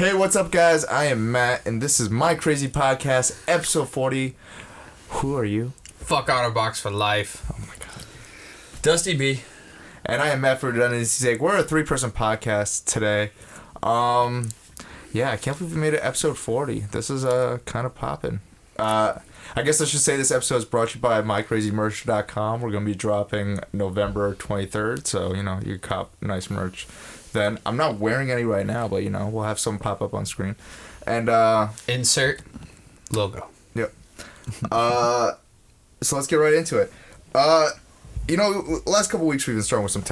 Hey, what's up, guys? I am Matt, and this is My Crazy Podcast, episode 40. Who are you? Fuck Otterbox for life. Oh my god. Dusty B. And I am Matt for redundancy's sake. We're a 3-person podcast today. Yeah, I can't believe we made it episode 40. This is kind of popping. I guess I should say this episode is brought to you by MyCrazyMerch.com. We're going to be dropping November 23rd, so, you cop nice merch. Then I'm not wearing any right now, but, we'll have some pop up on screen. And, Insert logo. Yep. So let's get right into it. Last couple weeks we've been starting with some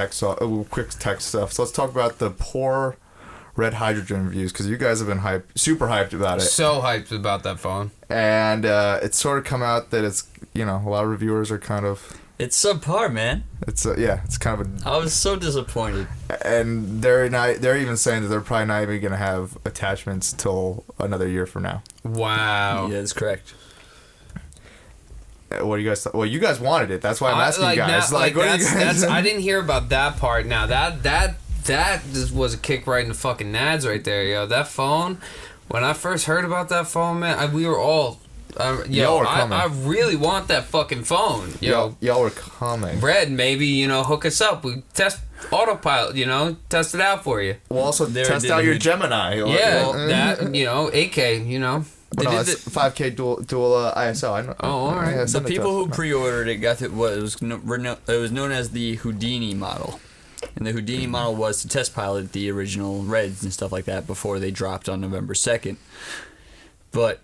quick tech stuff. So let's talk about the poor red hydrogen reviews, because you guys have been super hyped about it. So hyped about that phone. And it's sort of come out that it's, a lot of reviewers are kind of... It's subpar, man. It's kind of I was so disappointed. And they're even saying that they're probably not even going to have attachments till another year from now. Wow. Yeah, that's correct. What do you guys? Well, you guys wanted it. That's why I'm asking you guys. I didn't hear about that part. Now that just was a kick right in the fucking nads right there, yo. That phone. When I first heard about that phone, man, we were all. Y'all were coming. I really want that fucking phone, yo. Y'all were coming. Red, maybe hook us up. We test autopilot, test it out for you. We'll also test out your Gemini. Yeah, that 8K, it's 5K dual ISO. I know. Oh, all right. The people who pre-ordered it got it was known as the Houdini model, and the Houdini model was to test pilot the original Reds and stuff like that before they dropped on November 2nd. But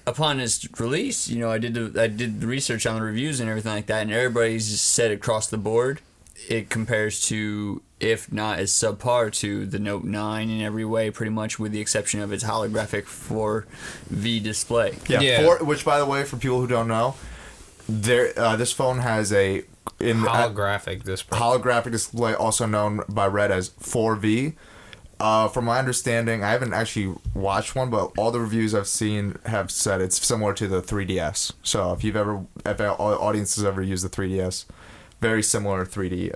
upon its release, I did the research on the reviews and everything like that, and everybody's just said across the board it compares to, if not as subpar to, the Note 9 in every way, pretty much, with the exception of its holographic 4V display. Yeah. Which, by the way, for people who don't know, this phone has a holographic display, also known by Red as 4V. From my understanding, I haven't actually watched one, but all the reviews I've seen have said it's similar to the 3DS. So if audience has ever used the 3DS, very similar 3D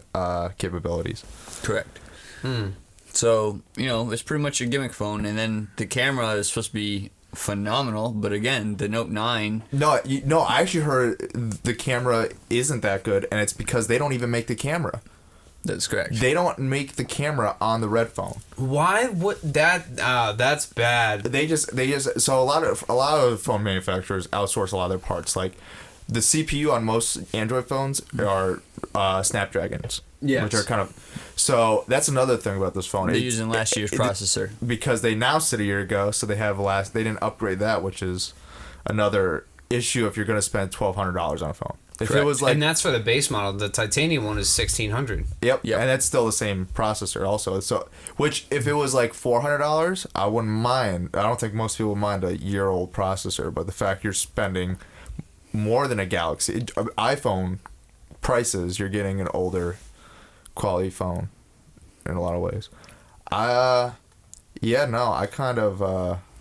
capabilities. Correct. So, it's pretty much a gimmick phone, and then the camera is supposed to be phenomenal, but again, the Note 9... No, I actually heard the camera isn't that good, and it's because they don't even make the camera. That's correct. They don't make the camera on the Red phone. Why would that? That's bad. They just so a lot of phone manufacturers outsource a lot of their parts. Like the CPU on most Android phones are Snapdragons, which are kind of. So that's another thing about this phone. They're using last year's processor because they announced it a year ago, so they didn't upgrade that, which is another issue if you're going to spend $1,200 on a phone. If Correct. It was like, and that's for the base model. The titanium one is $1,600. Yep, and that's still the same processor also. So, which if it was like $400, I wouldn't mind. I don't think most people would mind a year-old processor, but the fact you're spending more than a Galaxy iPhone prices, you're getting an older quality phone in a lot of ways. I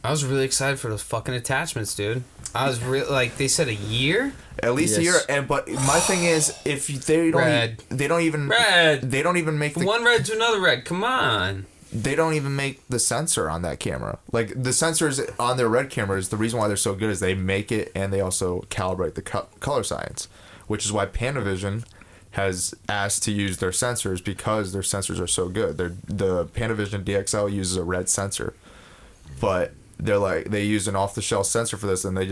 was really excited for those fucking attachments, dude. I was really they said a year. At least a year, but my thing is, if they don't even make one red to another red. Come on. They don't even make the sensor on that camera. Like the sensors on their Red cameras, the reason why they're so good is they make it and they also calibrate the color science, which is why Panavision has asked to use their sensors because their sensors are so good. The Panavision DXL uses a Red sensor, but they use an off-the-shelf sensor for this, and they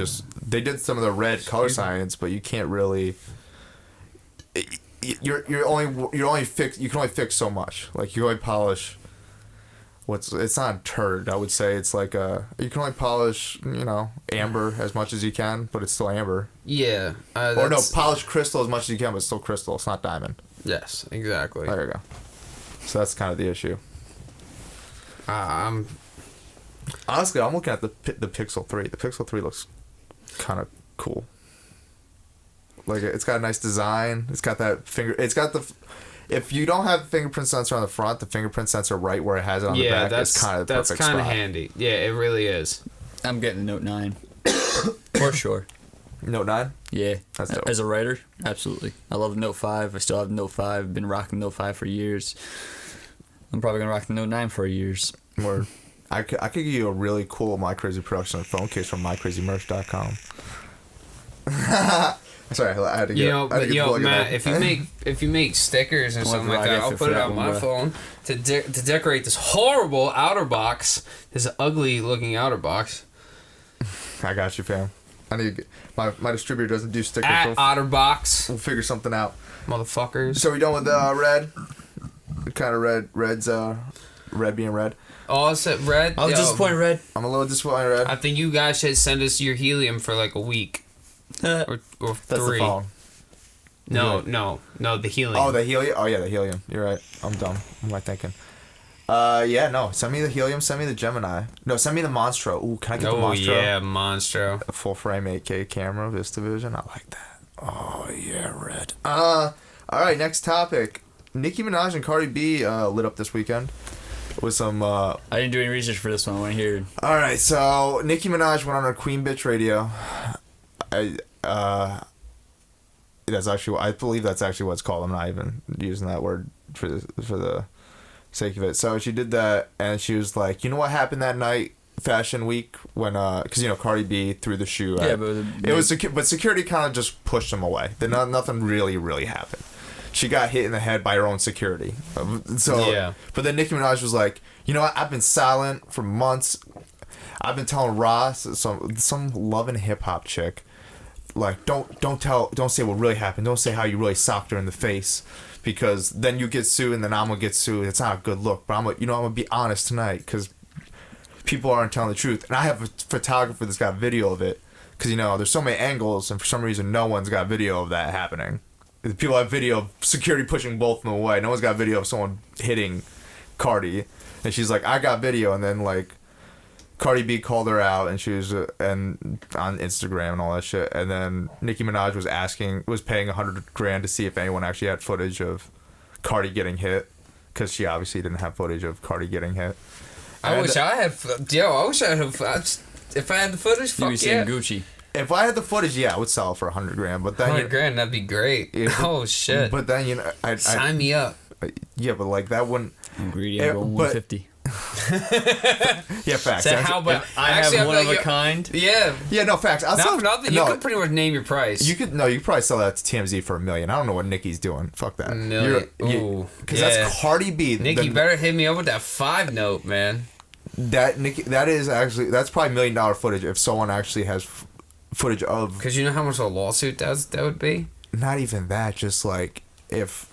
did some of the Red color science, but you can't really. You can only fix so much. Like you only polish. It's not a turd. I would say it's like you can only polish amber as much as you can, but it's still amber. Yeah. Polish crystal as much as you can, but it's still crystal. It's not diamond. Yes, exactly. There you go. So that's kind of the issue. Honestly, I'm looking at the Pixel 3. The Pixel 3 looks kind of cool. Like, it's got a nice design. It's got that if you don't have fingerprint sensor on the front, the fingerprint sensor right where it has it on the back is kind of the perfect spot. That's kind of handy. Yeah, it really is. I'm getting the Note 9. For sure. Note 9? Yeah. That's dope. As a writer, absolutely. I love the Note 5. I still have the Note 5. I've been rocking the Note 5 for years. I'm probably going to rock the Note 9 for years. Word. I could give you a really cool My Crazy Production phone case from mycrazymerch.com. Sorry, I had to get. Matt, if you make stickers or something like that, I'll put it on my phone to decorate this horrible outer box, this ugly looking outer box. I got you, fam. I need to get, my distributor doesn't do stickers. At Otterbox. We'll figure something out, motherfuckers. So we done with red? Kind of red's red being red. Oh, I said red. I was disappointed, red. I'm a little disappointed, red. I think you guys should send us your helium for like a week. or That's 3. the phone. No, the helium. Oh, the helium. Oh yeah, the helium. You're right. I'm dumb. What am I thinking? Yeah, no. Send me the helium. Send me the Gemini. No, send me the Monstro. Ooh, can I get the Monstro? Oh yeah, Monstro. A full frame 8K camera, VistaVision. I like that. Oh yeah, red. All right. Next topic. Nicki Minaj and Cardi B lit up this weekend with some. I didn't do any research for this one. I want to hear. All right, so Nicki Minaj went on her Queen Bitch Radio. That's actually. I believe that's actually what it's called. I'm not even using that word for the sake of it. So she did that, and she was like, "You know what happened that night, Fashion Week, when because Cardi B threw the shoe. Yeah, but security kind of just pushed them away. Nothing really happened. She got hit in the head by her own security. So But then Nicki Minaj was like, you know what? I've been silent for months. I've been telling Ross, some loving hip hop chick, like don't say what really happened. Don't say how you really socked her in the face, because then you get sued and then I'm gonna get sued. It's not a good look. But I'm gonna be honest tonight, because people aren't telling the truth. And I have a photographer that's got video of it, because there's so many angles, and for some reason no one's got video of that happening. People have video of security pushing both of them away. No one's got video of someone hitting Cardi. And she's like, I got video. And then, like, Cardi B called her out, and she was and on Instagram and all that shit. And then Nicki Minaj was paying $100,000 to see if anyone actually had footage of Cardi getting hit, because she obviously didn't have footage of Cardi getting hit. I wish I had. If I had the footage, fuck you saying Gucci. If I had the footage, I would sell it for $100,000. But then $100,000, that'd be great. Oh shit! But then sign me up. Yeah, but like that wouldn't. I'm greedy. I'm going 150. Yeah, facts. So how about I have one of a kind? Yeah. Yeah, no facts. Not for nothing. You could pretty much name your price. You could probably sell that to TMZ for $1 million. I don't know what Nicki's doing. Fuck that. $1 million. Ooh. Because that's Cardi B. Nicki better hit me up with that 5 note, man. That's probably $1 million footage if someone actually has footage of. Because you know how much a lawsuit that would be? Not even that. Just like if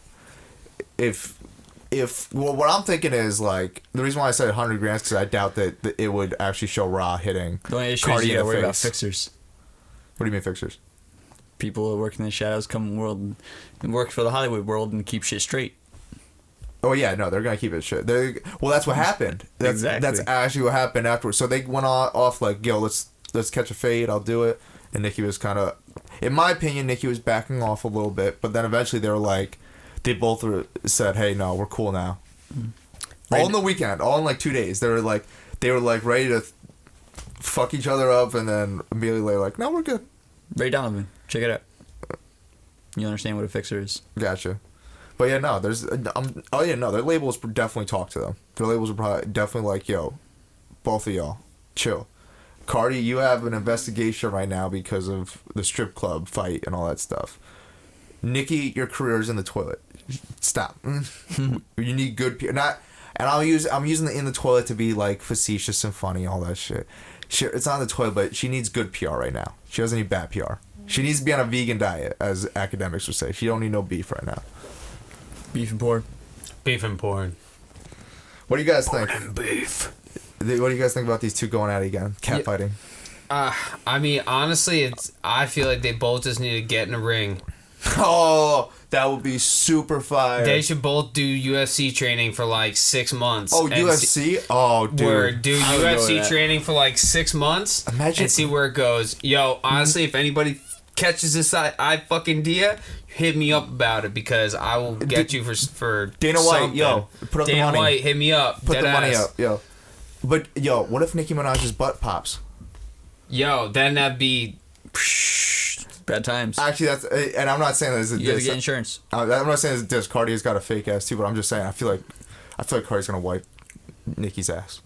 what I'm thinking is, like, the reason why I said $100,000 is because I doubt that it would actually show Ra hitting the only issue Cardi is you in the worry face. about fixers. What do you mean fixers? People who work in the shadows come world and work for the Hollywood world and keep shit straight. Oh yeah, no, they're gonna keep it shit. Well, that's what happened. Exactly. That's actually what happened afterwards. So they went off like, yo, let's catch a fade. I'll do it. And Nicki was kind of, in my opinion, Nicki was backing off a little bit. But then eventually they were like, they both said, hey, no, we're cool now. All in the weekend, all in like 2 days. They were like ready to fuck each other up, and then immediately like, no, we're good. Ray Donovan, check it out. You understand what a fixer is? Gotcha. But yeah, no, their labels definitely talk to them. Their labels are probably definitely like, yo, both of y'all, chill. Cardi, you have an investigation right now because of the strip club fight and all that stuff. Nicki, your career is in the toilet. Stop. You need good PR. I'm using the in the toilet to be like facetious and funny, all that shit. It's not in the toilet, but she needs good PR right now. She doesn't need bad PR. She needs to be on a vegan diet, as academics would say. She don't need no beef right now. Beef and porn. Beef and porn. What do you guys think? Porn and beef. What do you guys think about these two going at it again? Catfighting. I mean, honestly, I feel like they both just need to get in a ring. Oh, that would be super fire. They should both do UFC training for like 6 months. Oh, UFC? Oh, dude. Do UFC training for like 6 months. Imagine. And see where it goes. Yo, honestly, if anybody catches this, I fucking dia, hit me up about it, because I will get you for Dana White, something. yo, put up the money. Dana White, hit me up. Put the money up, yo. But yo, what if Nicki Minaj's butt pops? Yo, then that'd be bad times. Actually, that's, and I'm not saying that as a diss. You gotta get insurance. I'm not saying it's a diss. Cardi has got a fake ass too, but I'm just saying I feel like Cardi's gonna wipe Nicki's ass.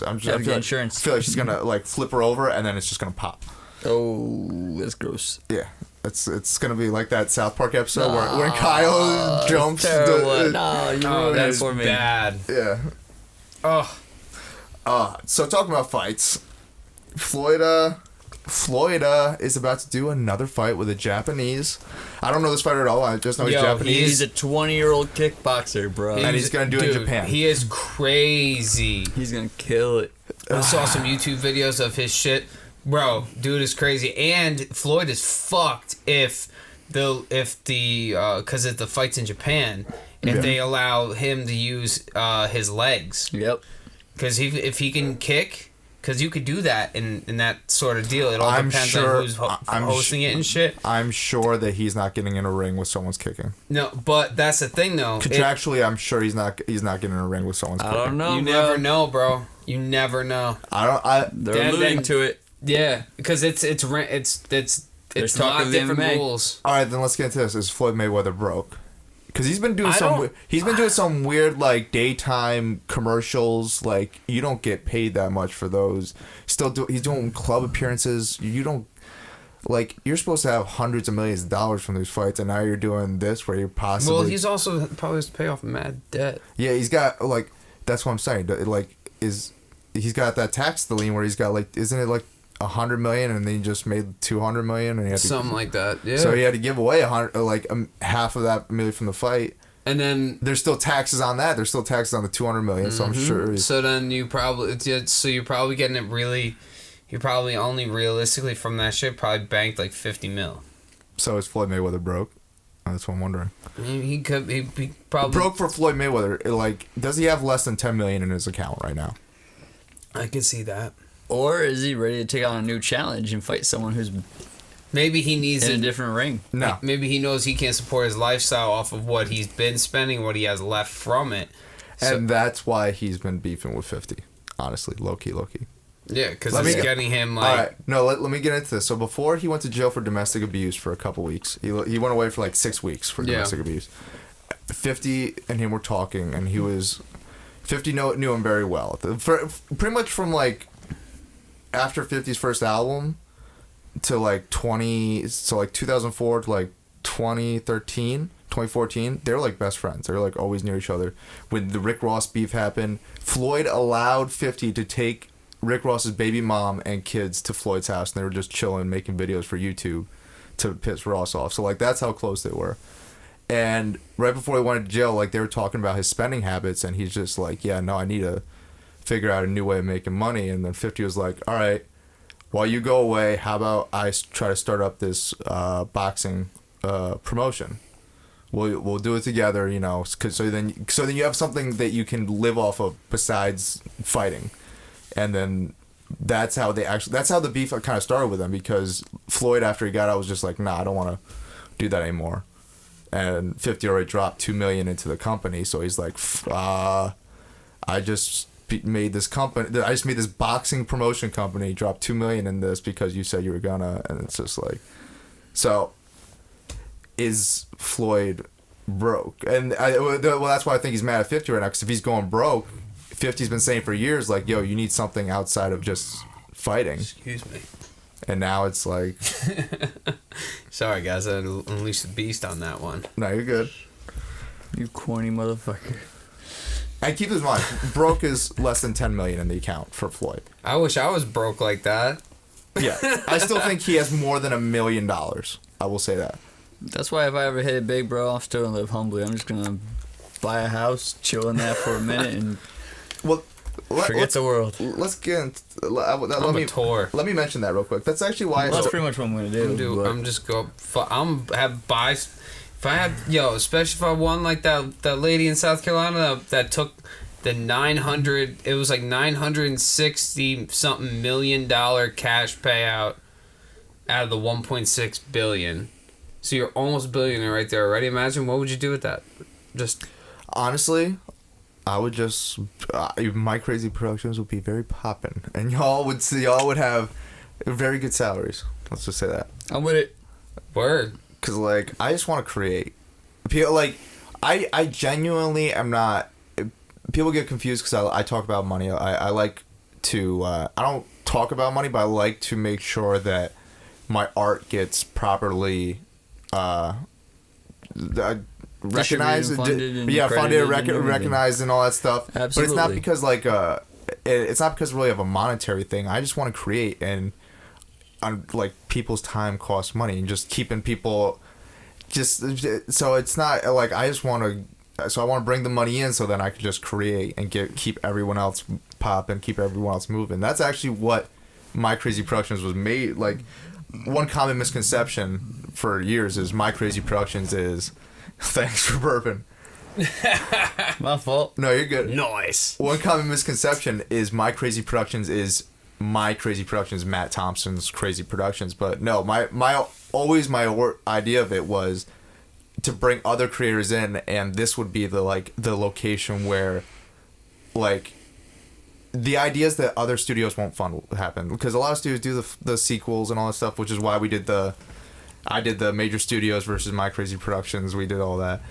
I Get insurance. feel like she's gonna like flip her over and then it's just gonna pop. Oh, that's gross. Yeah, it's gonna be like that South Park episode where Kyle jumps. No, you ruined that That's for me. bad. Yeah. Oh, So talking about fights, Floyd is about to do another fight with a Japanese. I don't know this fighter at all. I just know he's Japanese. He's a 20-year-old kickboxer, bro. And he's gonna do it in Japan. He is crazy. He's gonna kill it. I saw some YouTube videos of his shit. Bro, dude is crazy. And Floyd is fucked if the because the fight's in Japan, if they allow him to use his legs. Yep. Because if he can kick, because you could do that in that sort of deal. It all I'm depends sure- on who's hosting it and shit. I'm sure that he's not getting in a ring with someone's kicking. No, but that's the thing though. Contractually, I'm sure he's not getting in a ring with someone's kicking. I don't know, You bro. never know, bro. You never know. They're alluding then- to it. Yeah, because it's a talk lot of of different MMA. rules. All right, then let's get into this. Is Floyd Mayweather broke? Because he's been doing I he's been doing some weird like daytime commercials. Like you don't get paid that much for those. He's doing club appearances. You don't like you're supposed to have hundreds of millions of dollars from these fights, and now you're doing this where you're possibly. Well, he's also probably has to pay off mad debt. Yeah, he's got like that's what I'm saying. Like he's got that tax lien where he's got like isn't it like 100 million and then he just made 200 million and he had to, Something like that. Yeah. so he had to give away half of that million from the fight. And then There's still taxes on that. There's still taxes on the 200 million. So I'm sure. so then you're probably getting it really. You probably only realistically from that shit probably banked like 50 mil. So is Floyd Mayweather broke? That's what I'm wondering. He probably Broke for Floyd Mayweather. Like, does he have less than 10 million in his account right now? I could see that. Or is he ready to take on a new challenge and fight someone who's Maybe he needs in a to. different ring? No. Maybe he knows he can't support his lifestyle off of what he's been spending, what he has left from it. And that's why he's been beefing with 50. Honestly, low key. Yeah, because Let it's me- getting him All like. right. No, let me get into this. So before he went to jail for domestic abuse for a couple weeks, he went away for like 6 weeks for domestic abuse. 50 and him were talking, and 50 knew him very well. Pretty much from like after 50's first album to like 2004 to like 2014, they were like best friends. They were like always near each other. When the Rick Ross beef happened, Floyd allowed 50 to take Rick Ross's baby mom and kids to Floyd's house, and they were just chilling, making videos for YouTube to piss Ross off. So like that's how close they were. And right before he went to jail, like they were talking about his spending habits, and he's just like, yeah, no, I need to figure out a new way of making money. And then 50 was like, all right, while you go away, how about I try to start up this boxing promotion? We'll do it together, you know, so then you have something that you can live off of besides fighting. And then that's how the beef kind of started with them, because Floyd, after he got out, was just like, nah, I don't want to do that anymore. And 50 already dropped $2 million into the company, so he's like, I just made this boxing promotion company, dropped $2 million in this because you said you were gonna. And it's just like, so is Floyd broke? And that's why I think he's mad at 50 right now, because if he's going broke, 50's been saying for years, like, yo, you need something outside of just fighting. Excuse me. And now it's like, Sorry, guys, I unleashed the beast on that one. no, you're good. You corny motherfucker. And keep this in mind, broke is less than 10 million in the account for Floyd. I wish I was broke like that. Yeah, I still think he has more than $1 million. I will say that. That's why if I ever hit it big, bro, I'm still gonna live humbly. I'm just gonna buy a house, chill in that for a minute, and Well, forget the world. Let's get into, I'm a tour. let me mention that real quick. That's actually why Well, that's pretty much what I'm gonna do. but- I'm just go. If I had especially if I won like that lady in South Carolina that took the 900. It was like $960 something million cash payout out of the 1.6 billion. So you're almost a billionaire right there already. Imagine what would you do with that? Just honestly, I would just My Crazy Productions would be very poppin', and y'all would have very good salaries. Let's just say that. I'm with it. word. Cause like I just want to create. Like I genuinely am not people get confused because I talk about money. I like to I don't talk about money, but I like to make sure that my art gets properly recognized, funded, recognized, and all that stuff. Absolutely. But it's not because like it's not because really of a monetary thing. I just want to create, and like people's time costs money, and just keeping people so it's not like I just want to. So I want to bring the money in so then I can just create and keep everyone else popping, keep everyone else moving. That's actually what MYCRAZYPRODUCTIONS was made. Like, one common misconception for years is MYCRAZYPRODUCTIONS is... Thanks for burping. My fault. No, you're good. Nice. One common misconception is MYCRAZYPRODUCTIONS is MYCRAZYPRODUCTIONS, Matt Thompson's Crazy Productions. But no, my idea of it was to bring other creators in, and this would be the location where, like, the ideas that other studios won't fund happen, because a lot of studios do the sequels and all that stuff, which is why I did the major studios versus MYCRAZYPRODUCTIONS. We did all that.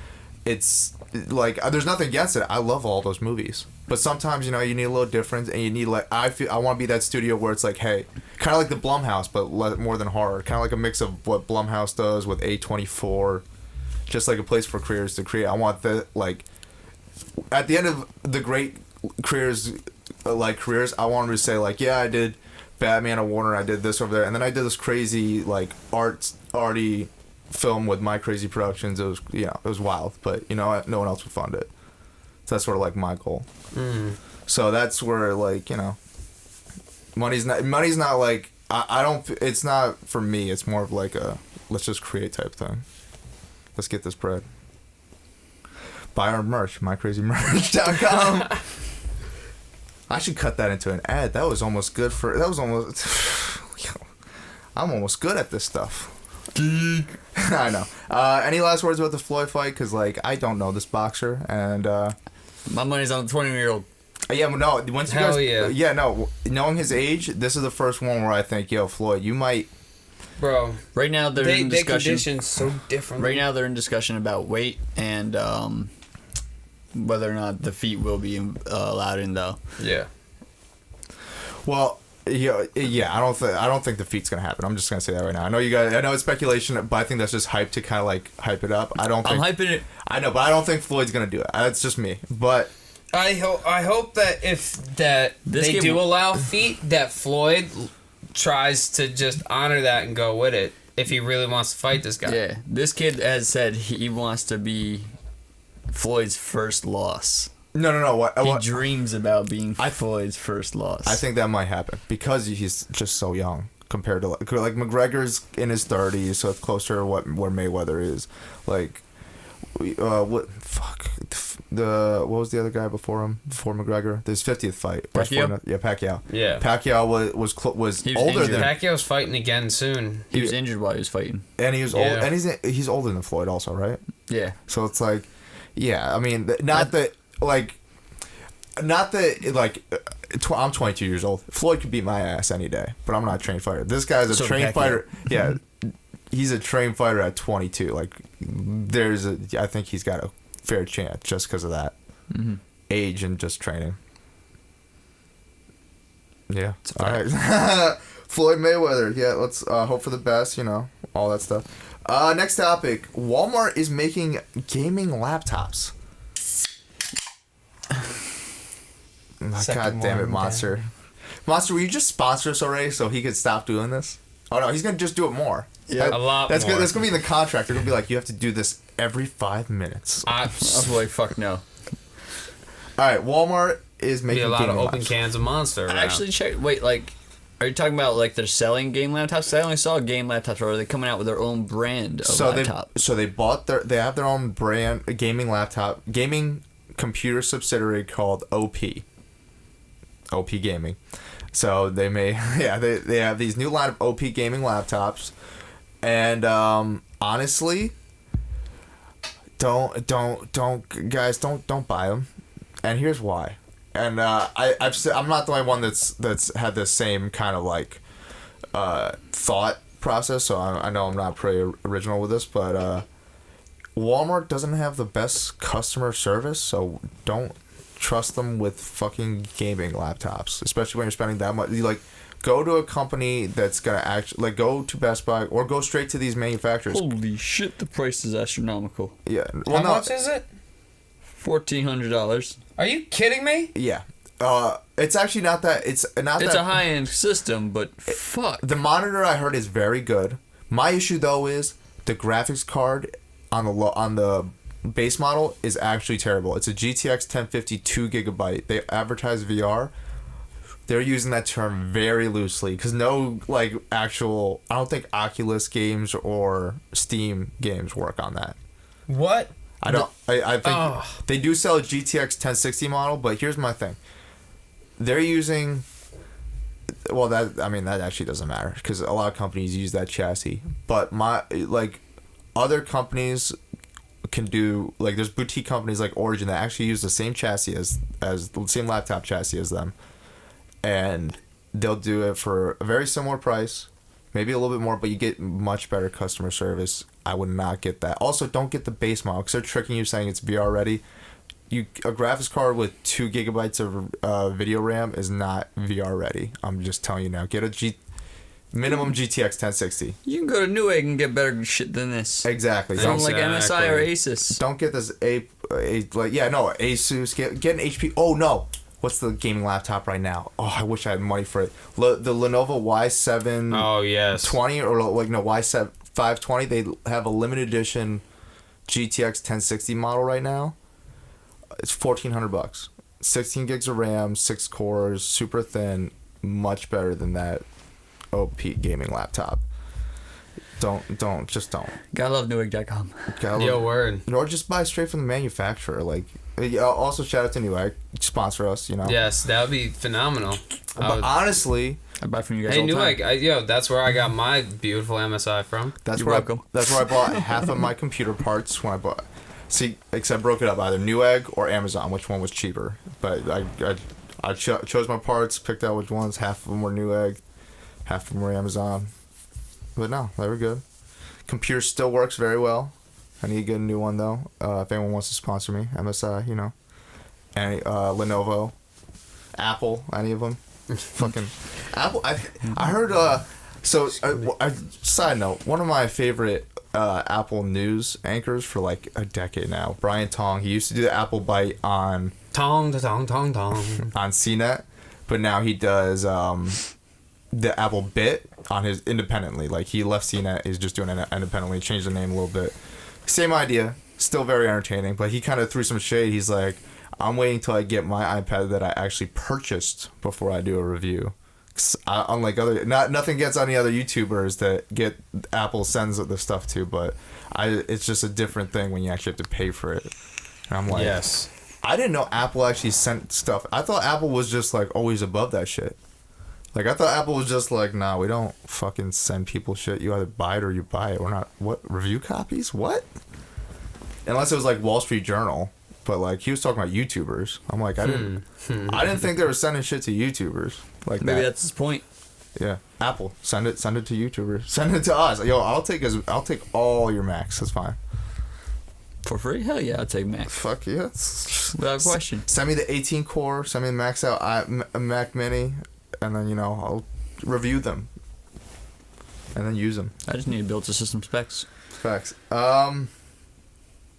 It's like there's nothing against it. I love all those movies, but sometimes you need a little difference, and you need I want to be that studio where it's like, hey, kind of like the Blumhouse, but more than horror, kind of like a mix of what Blumhouse does with A24. Just like a place for creators to create. I want at the end of the great careers, I want them to say like, yeah, I did Batman at Warner, I did this over there, and then I did this crazy like arty film with MYCRAZYPRODUCTIONS. It was it was wild, but no one else would fund it. So that's sort of like my goal. So that's where money's not like I don't. It's not for me. It's more of like a let's just create type thing. Let's get this bread. Buy our merch, mycrazymerch.com. I should cut that into an ad. That was almost good for... That was almost... I'm almost good at this stuff. I know. Any last words about the Floyd fight? Because, I don't know this boxer, and... My money's on the 20-year-old. Yeah, no, once you Hell guys... yeah. Yeah, no, knowing his age, this is the first one where I think, Floyd, you might... Bro, right now they're in discussion. They condition so different. Right now they're in discussion about weight and whether or not the feet will be allowed in though. Yeah. Well, yeah. I don't think the feat's gonna happen. I'm just gonna say that right now. I know you guys. I know it's speculation, but I think that's just hype to kind of hype it up. I'm hyping it. I know, but I don't think Floyd's gonna do it. That's just me. But I hope that they do allow feet, that Floyd tries to just honor that and go with it if he really wants to fight this guy. Yeah, this kid has said he wants to be Floyd's first loss. No. What he dreams about being Floyd's first loss. I think that might happen because he's just so young compared to like McGregor's in his 30s, so it's closer to where Mayweather is. What was the other guy before him? Before McGregor, his 50th fight. Pacquiao. Pacquiao. Yeah. Pacquiao was older than Pacquiao's fighting again soon. He was injured while he was fighting, and he was old, and he's older than Floyd also, right? Yeah. So it's like, yeah, I mean, I'm 22 years old. Floyd could beat my ass any day, but I'm not a trained fighter. This guy's a trained fighter. Yeah. He's a trained fighter at 22. I think he's got a fair chance just because of that age and just training. Yeah. All right. Floyd Mayweather. Yeah. Let's hope for the best. All that stuff. Next topic. Walmart is making gaming laptops. God damn it, Monster. Down. Monster, will you just sponsor us already so he could stop doing this? Oh no, he's gonna just do it more. Yeah, a lot that's more. That's gonna be in the contract. They're gonna be like, you have to do this every 5 minutes. I'm like, fuck no. All right, Walmart is making a lot of open laptops. Cans of Monster. I actually checked. Wait, are you talking about they're selling game laptops? I only saw game laptops, or are they coming out with their own brand of laptop? They have their own brand, a gaming computer subsidiary called OP Gaming. So they have these new line of OP gaming laptops, and honestly, don't buy them. And here's why. And I'm not the only one that's had the same kind of thought process. So I know I'm not pretty original with this, but Walmart doesn't have the best customer service. So don't trust them with fucking gaming laptops, especially when you're spending that much. You like go to a company that's gonna actually like go to Best Buy or go straight to these manufacturers. Holy shit, the price is astronomical. Yeah. How much is it? $1,400. Are you kidding me? Yeah. It's actually not that. It's not. It's that, a high-end system, but fuck. The monitor I heard is very good. My issue though is the graphics card on the base model is actually terrible. It's a GTX 1050 2GB. They advertise VR. They're using that term very loosely because no like actual. I don't think Oculus games or Steam games work on that. What? I don't. I think they do sell a GTX 1060 model, but here's my thing. They're using. Well, that actually doesn't matter because a lot of companies use that chassis. But other companies can do like there's boutique companies like Origin that actually use the same chassis as the same laptop chassis as them, and they'll do it for a very similar price, maybe a little bit more, but you get much better customer service. I would not get that. Also, don't get the base model because they're tricking you saying it's VR ready. A graphics card with 2 GB of video RAM is not VR ready. I'm just telling you now. Get a minimum GTX 1060. You can go to Newegg and get better shit than this. Exactly. Don't like MSI or Asus. Don't get this Asus. Get an HP. Oh no. What's the gaming laptop right now? Oh, I wish I had money for it. The Lenovo Y7. Oh yes. 20 or Y7 520. They have a limited edition GTX 1060 model right now. It's $1,400. 16 gigs of RAM, 6 cores, super thin, much better than that OP gaming laptop. Don't. Gotta love Newegg.com. Yo, word. Or just buy straight from the manufacturer. Like, also shout out to Newegg, sponsor us. You know. Yes, that would be phenomenal. But honestly, I buy from you guys. Hey, all the time. Newegg, that's where I got my beautiful MSI from. that's You're where welcome. that's where I bought half of my computer parts when I bought. See, except I broke it up either Newegg or Amazon, which one was cheaper. But I chose my parts, picked out which ones. Half of them were Newegg, half of them were Amazon. But no, they were good. Computer still works very well. I need to get a new one though. If anyone wants to sponsor me, MSI, you know, any Lenovo, Apple, any of them. Fucking Apple. I heard. Side note, one of my favorite Apple news anchors for like a decade now, Brian Tong. He used to do the Apple Bite on Tong. on CNET, but now he does the Apple Bit on his independently. Like he left CNET, he's just doing it independently. Changed the name a little bit. Same idea, still very entertaining. But he kind of threw some shade. He's like, I'm waiting till I get my iPad that I actually purchased before I do a review. Unlike nothing gets on the other YouTubers that get Apple sends the stuff to, but it's just a different thing when you actually have to pay for it. And I'm like, yes. I didn't know Apple actually sent stuff. I thought Apple was just like always above that shit. Like I thought Apple was just like, nah, we don't fucking send people shit. You either buy it or you buy it. We're not review copies? What? Unless it was like Wall Street Journal. But like he was talking about YouTubers. I'm like, I didn't think they were sending shit to YouTubers. Like Maybe that's his point. Yeah, Apple, send it to YouTubers. Send it to us. Yo, I'll take all your Macs. That's fine. For free? Hell yeah, I'll take Mac. Fuck yeah. Without question. Send me the 18 core. Send me the Max out Mac Mini, and then I'll review them, and then use them. I just need to build to system specs. Facts.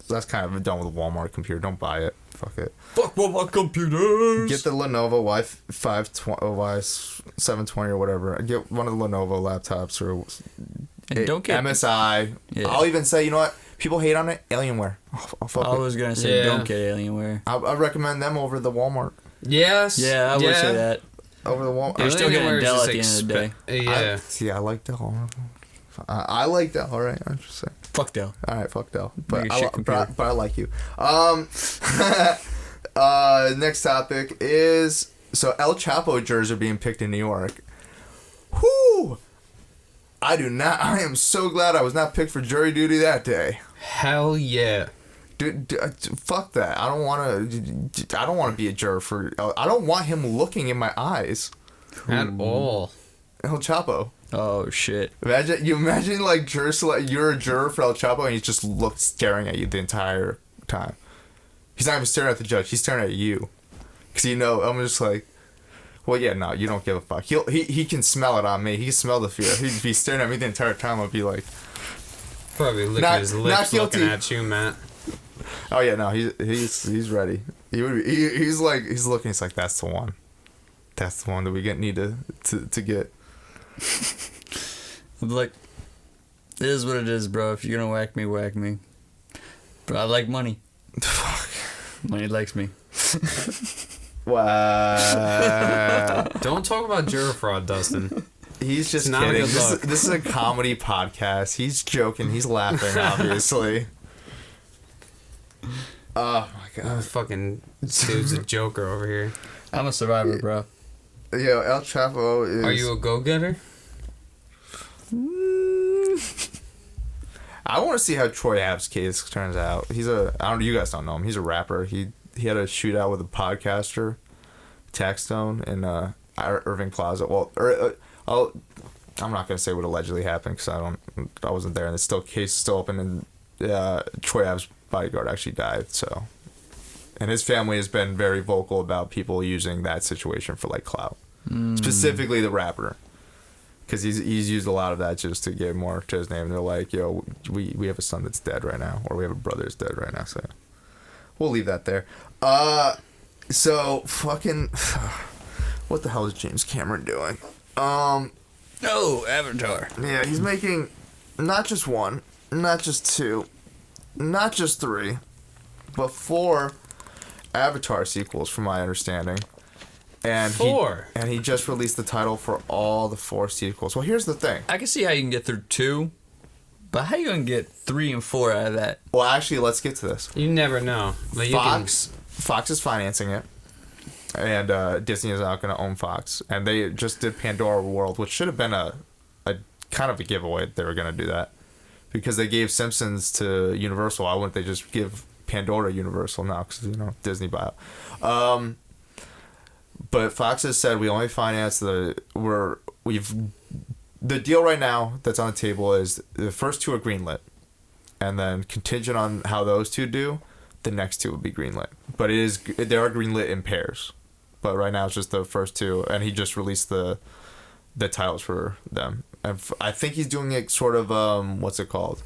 That's kind of done with a Walmart computer. Don't buy it. Fuck it. Fuck Walmart computers. Get the Lenovo Y720 or whatever. Get one of the Lenovo laptops or don't get MSI. Yeah. I'll even say, you know what? People hate on it. Alienware. I was gonna say don't get Alienware. I recommend them over the Walmart. Yes. Yeah, I would say that. Over the Walmart. You're still getting Dell at the end of the day. Yeah. I like Dell. I like Dell. All right, I'm just saying. Fuck Dell. All right, fuck Dell. But but I like you. Next topic is El Chapo jurors are being picked in New York. Whoo! I am so glad I was not picked for jury duty that day. Hell yeah. Dude, fuck that. I don't want to be a juror for. I don't want him looking in my eyes. At all. El Chapo. Oh shit! Imagine like you're a juror for El Chapo and he's just staring at you the entire time. He's not even staring at the judge. He's staring at you. Cause I'm just like, well, yeah, no, you don't give a fuck. He can smell it on me. He can smell the fear. He'd be staring at me the entire time. I'd be like, probably licking his lips, looking at you, Matt. oh yeah, no, he's ready. He's looking. He's like, that's the one. That's the one that we need to get. I'm like, it is what it is, bro. If you're gonna whack me. But I like money. Fuck. Money likes me. Wow. Don't talk about juror fraud, Dustin. He's just not a kidding. good look. This is a comedy podcast. He's joking. He's laughing, obviously. Oh my god. Fucking dude's a joker over here. I'm a survivor, bro. Yo, El Chapo is. Are you a go-getter? I want to see how Troy Ab's case turns out. You guys don't know him. He's a rapper. He had a shootout with a podcaster, Taxstone, in Irving Plaza. Well, I'm not gonna say what allegedly happened because I wasn't there, and the case is still open, and Troy Ab's bodyguard actually died. So, and his family has been very vocal about people using that situation for like clout, specifically the rapper. Because he's used a lot of that just to get more to his name. And they're like, yo, we have a son that's dead right now. Or we have a brother that's dead right now. So we'll leave that there. So fucking... What the hell is James Cameron doing? No, Avatar. Yeah, he's making not just one, not just two, not just three, but 4 Avatar sequels from my understanding. And 4. He just released the title for all the 4 sequels. Well, here's the thing. I can see how you can get through 2, but how you gonna get 3 and 4 out of that? Well, actually, let's get to this. You never know. Like Fox is financing it, and Disney is not going to own Fox. And they just did Pandora World, which should have been a kind of a giveaway. They were going to do that because they gave Simpsons to Universal. Why wouldn't they just give Pandora Universal now? Because Disney buyout. But Fox has said we only finance the deal right now that's on the table is the first 2 are greenlit, and then contingent on how those 2 do, the next 2 will be greenlit. But they are greenlit in pairs. But right now it's just the first 2, and he just released the titles for them. And I think he's doing it sort of what's it called?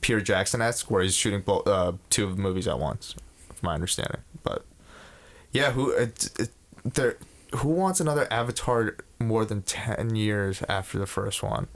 Peter Jackson-esque, where he's shooting 2 of the movies at once, from my understanding. But yeah, who wants another Avatar more than 10 years after the first one?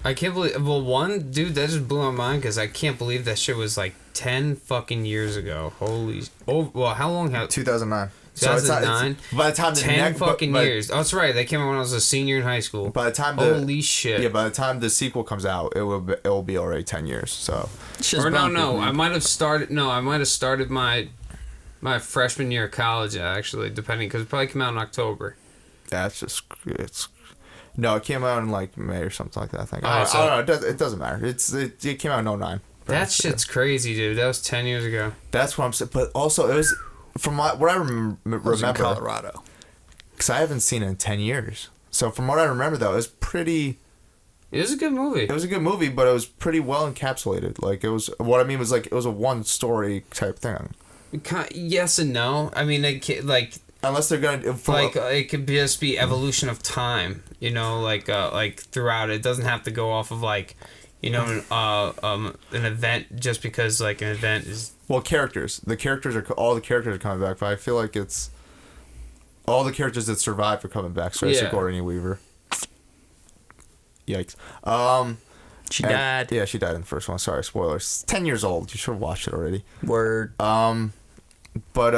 I can't believe... Well, one, dude, that just blew my mind because I can't believe that shit was like 10 fucking years ago. Holy... Oh, well, how long... 2009. 2009? So by the time 10 fucking years. Oh, that's right. They came out when I was a senior in high school. By the time Holy shit. Yeah, by the time the sequel comes out, it will be already 10 years, so... Or no. I might have started my freshman year of college, actually, depending, because it probably came out in October. That's no, it came out in like May or something like that. I think. I don't know. It doesn't matter. It came out in 2009. That shit's crazy, dude. That was 10 years ago. That's what I'm saying. But also, it was from what I remember. In Colorado. Because I haven't seen it in 10 years. So from what I remember, though, it was pretty. It was a good movie. It was a good movie, but it was pretty well encapsulated. Like it was. What I mean was like it was a one story type thing. Yes and no. I mean, unless they're gonna it could just be evolution of time. Like throughout it doesn't have to go off of an event just because like an event is. Well, all the characters are coming back, but I feel like it's all the characters that survived are coming back. So it's Sigourney Weaver. Yikes. She died. Yeah, she died in the first one. Sorry, spoilers. 10 years old. You should have watched it already. Word. But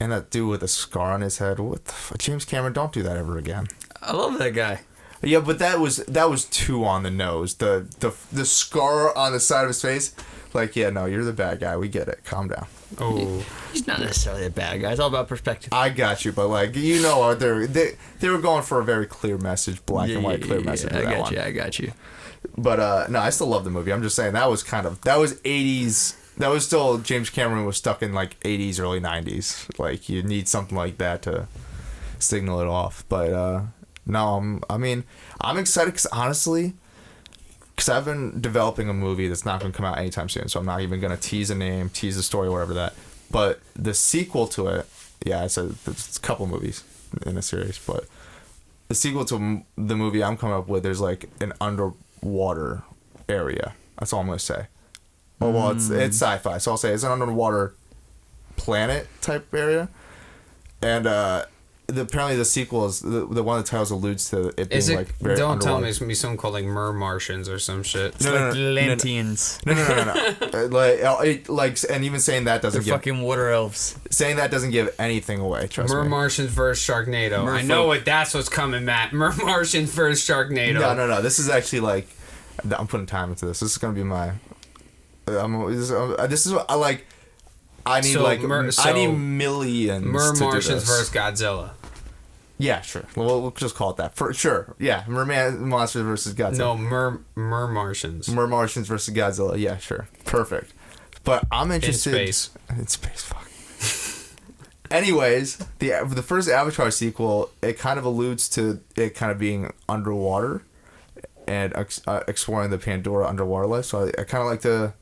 and that dude with a scar on his head. What the fuck? James Cameron, don't do that ever again. I love that guy. Yeah, but that was too on the nose. The scar on the side of his face. Like, yeah, no, you're the bad guy. We get it. Calm down. Oh, he's not necessarily a bad guy. It's all about perspective. I got you, but like they were going for a very clear message, black and white clear message. I got you. But no, I still love the movie. I'm just saying that was 80s. That was still James Cameron was stuck in like 80s, early 90s. Like you need something like that to signal it off. But no, I'm excited because honestly, I've been developing a movie that's not going to come out anytime soon. So I'm not even going to tease a name, tease the story, whatever that. But the sequel to it, yeah, it's a couple movies in a series, but the sequel to the movie I'm coming up with, there's like an underwater area. That's all I'm gonna say. Oh well, it's sci-fi, so I'll say it's an underwater planet type area, and apparently the sequel is the one of the titles alludes to it being like very Don't underwater. tell me it's gonna be something called like Martians or some shit. It's like Atlanteans. No. And even saying that doesn't They're give fucking water elves. saying that doesn't give anything away. Trust me. Martians versus Sharknado. I know that's what's coming, Matt. Martians versus Sharknado. No. This is actually like I'm putting time into this. This is gonna be my. This is what I like. I need I need millions. Martians versus Godzilla. Yeah, sure. Well, we'll just call it that. For sure. Yeah, Monsters versus Godzilla. No, Martians. Martians versus Godzilla. Yeah, sure. Perfect. But I'm interested in space. Fuck. Anyways, the first Avatar sequel, it kind of alludes to it kind of being underwater and exploring the Pandora underwater life. So I kind of like to,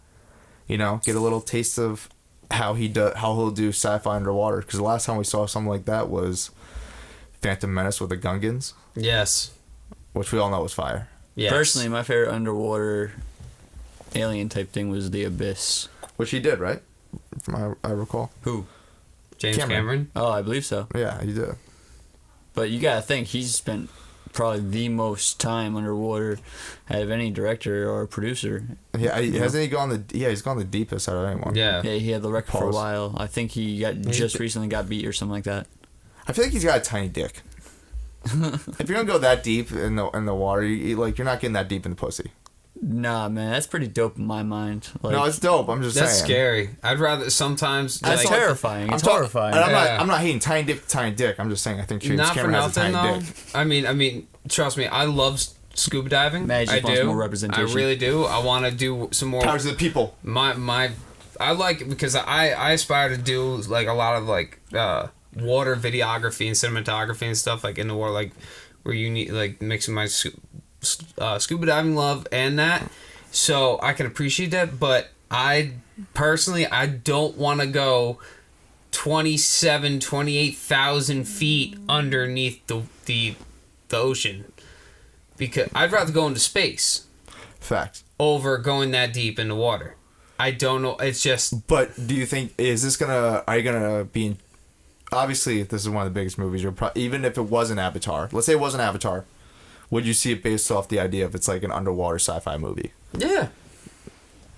get a little taste of how he'll do sci-fi underwater, because the last time we saw something like that was Phantom Menace with the Gungans. Yes. Which we all know was fire. Yes. Personally, my favorite underwater alien type thing was The Abyss. Which he did, right? From I recall. Who? James Cameron? Oh, I believe so. Yeah, he did. But you gotta think, he's spent probably the most time underwater out of any director or producer. Yeah, hasn't he gone he's gone the deepest out of anyone. Yeah. Yeah, he had the record for a Pause. while. I think he recently got beat or something like that. I feel like he's got a tiny dick. If you're gonna go that deep in the water, you're not getting that deep in the pussy. Nah, man, that's pretty dope in my mind. Like, No, it's dope. I'm just That's saying. scary. I'd rather sometimes. that's like, terrifying. It's horrifying. And Yeah. I'm not hating tiny dick. I'm just saying I think James Not for Cameron has a nothing, tiny though. dick. I mean, trust me, I love scuba diving. Matt I just wants do. more representation. I really do. I want to do some more. Powers of the people. I like it because I aspire to do like a lot of like water videography and cinematography and stuff like in the water, like where you need like mixing my scuba diving love and that, so I can appreciate that. But I personally don't want to go 28,000 feet underneath the ocean, because I'd rather go into space Facts. over going that deep in the water. I don't know. It's just. But do you think are you gonna be in? Obviously, this is one of the biggest movies. Even if it was an Avatar, let's say it was an Avatar, would you see it based off the idea of it's like an underwater sci-fi movie? Yeah.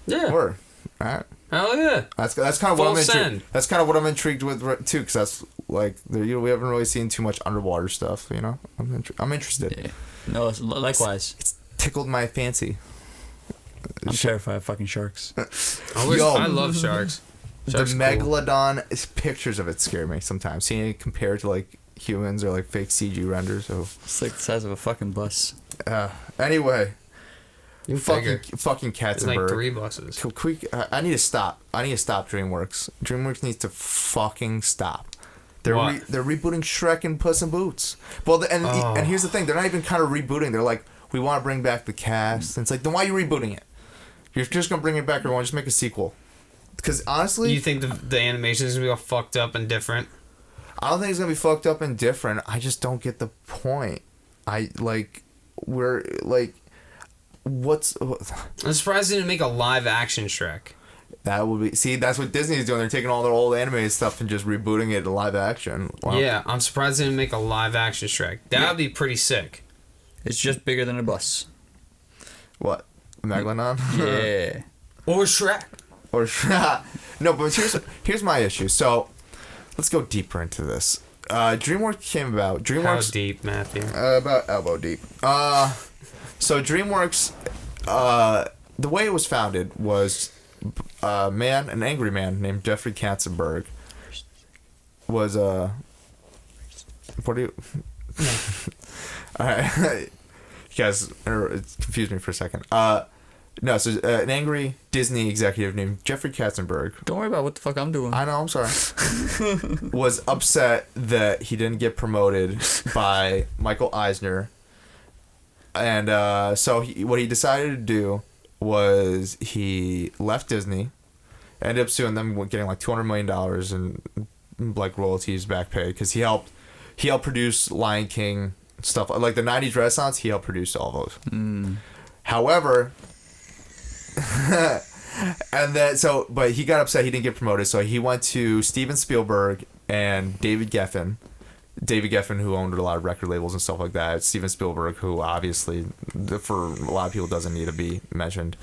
Or, all right. Hell yeah. That's kind of what Full I'm send. intrigued. That's kind of what I'm intrigued with too, because that's like we haven't really seen too much underwater stuff. I'm interested. Yeah. No, likewise. It's tickled my fancy. I'm terrified of fucking sharks. I love sharks. Sharks The are cool. megalodon pictures of it scare me sometimes. Seeing it compared to like humans or like fake CG renders. So It's like the size of a fucking bus. anyway, You fucking figure. Katzenberg. It's like 3 buses. I need to stop. DreamWorks. DreamWorks needs to fucking stop. They're What? they're rebooting Shrek and Puss in Boots. Well, and here's the thing: they're not even kind of rebooting. They're like, we want to bring back the cast. And it's like, then why are you rebooting it? You're just gonna bring it back, or want to just make a sequel? Because honestly, You think the animation is gonna be all fucked up and different? I don't think it's gonna be fucked up and different. I just don't get the point. What's I'm surprised they didn't make a live action Shrek. that would be? See, that's what Disney's doing. They're taking all their old animated stuff and just rebooting it to live action. Wow. Yeah, I'm surprised they didn't make a live action Shrek. That would be pretty sick. It's just bigger than a bus. What? Megalodon? Yeah. Or Shrek. Or no, but here's my issue. So let's go deeper into this. DreamWorks came about. How DreamWorks deep, Matthew? about elbow deep. So DreamWorks, the way it was founded was an angry man named Jeffrey Katzenberg was what do you? All right, you guys it confused me for a second. No, so an angry Disney executive named Jeffrey Katzenberg. Don't worry about what the fuck I'm doing. I know, I'm sorry. Was upset that he didn't get promoted by Michael Eisner. And so what he decided to do was he left Disney Ended up suing them, getting like $200 million in like royalties back pay because he helped produce Lion King stuff like the '90s Renaissance. He helped produce all those. However, but he got upset he didn't get promoted, so he went to Steven Spielberg and David Geffen. David Geffen, who owned a lot of record labels and stuff like that. Steven Spielberg, who obviously, for a lot of people, doesn't need to be mentioned.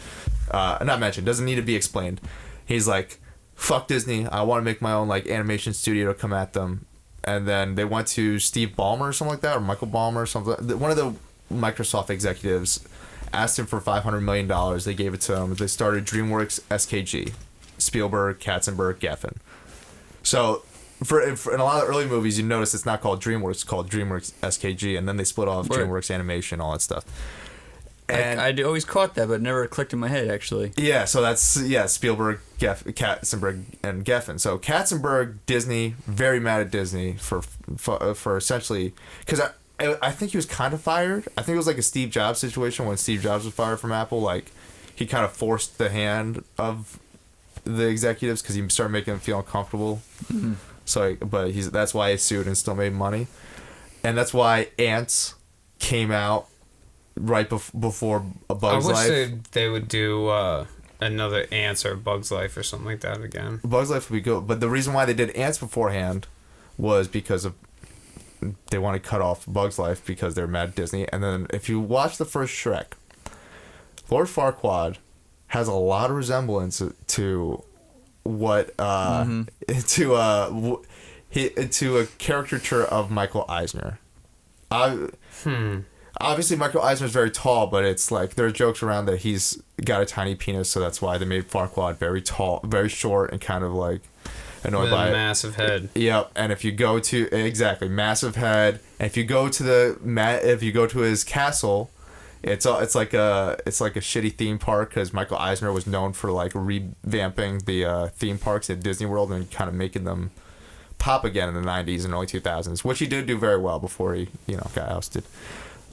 Not mentioned, doesn't need to be explained. He's like, fuck Disney. I want to make my own like animation studio to come at them. And then they went to Steve Ballmer or something like that, or Michael Ballmer or something. One of the Microsoft executives asked him for $500 million. They gave it to him. They started DreamWorks SKG. Spielberg, Katzenberg, Geffen. So for in a lot of the early movies, you notice it's not called DreamWorks, it's called DreamWorks SKG, and then they split off DreamWorks Animation, all that stuff. And I always caught that, but it never clicked in my head, actually. Yeah, so that's, Spielberg, Katzenberg, and Geffen. So Katzenberg, Disney, very mad at Disney for essentially, because I think he was kind of fired. I think it was like a Steve Jobs situation when Steve Jobs was fired from Apple. Like, he kind of forced the hand of the executives because he started making them feel uncomfortable. Mm-hmm. So, but that's why he sued and still made money. And that's why Ants came out right before A Bug's Life. I wish they would do another Ants or Bug's Life or something like that again. Bug's Life would be good, but the reason why they did Ants beforehand was because of they want to cut off Bug's Life because they're mad at Disney. And then if you watch the first Shrek, Lord Farquaad has a lot of resemblance to what to a caricature of Michael Eisner. Obviously, Michael Eisner is very tall, but it's like there are jokes around that he's got a tiny penis, so that's why they made Farquaad very tall, very short, and kind of like annoyed by a massive head. Yep, and if you go to massive head, and if you go to his castle, it's like a shitty theme park because Michael Eisner was known for like revamping the theme parks at Disney World and kind of making them pop again in the 90s and early 2000s, which he did do very well before he got ousted.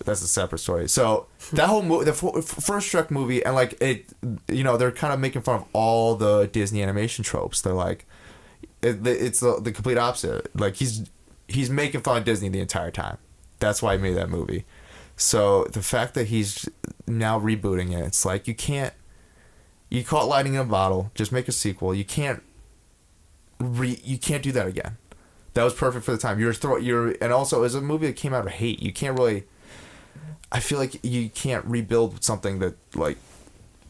That's a separate story. So that whole movie, the first Shrek movie, and like it, they're kind of making fun of all the Disney animation tropes. They're like, it's the complete opposite. Like he's making fun of Disney the entire time. That's why he made that movie. So the fact that he's now rebooting it, it's like you caught lightning in a bottle. Just make a sequel. You can't do that again. That was perfect for the time. And also as a movie that came out of hate, you can't really. I feel like you can't rebuild something that, like,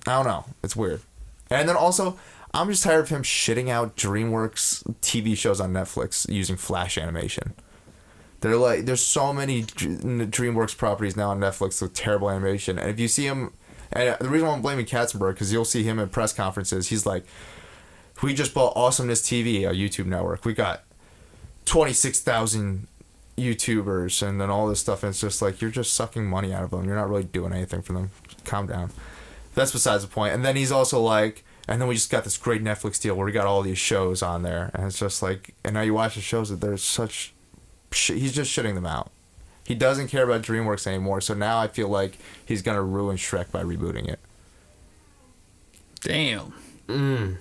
I don't know. It's weird. And then also, I'm just tired of him shitting out DreamWorks TV shows on Netflix using Flash animation. They're like, there's so many DreamWorks properties now on Netflix with terrible animation. And if you see him, and the reason why I'm blaming Katzenberg, because you'll see him in press conferences, he's like, we just bought Awesomeness TV, a YouTube network. We got 26,000 YouTubers and then all this stuff, and it's just like you're just sucking money out of them. You're not really doing anything for them. Calm down. That's besides the point. And then he's also like, and then we just got this great Netflix deal where we got all these shows on there, and it's just like, and now you watch the shows that there's such he's just shitting them out. He doesn't care about DreamWorks anymore, so now I feel like he's gonna ruin Shrek by rebooting it. Damn.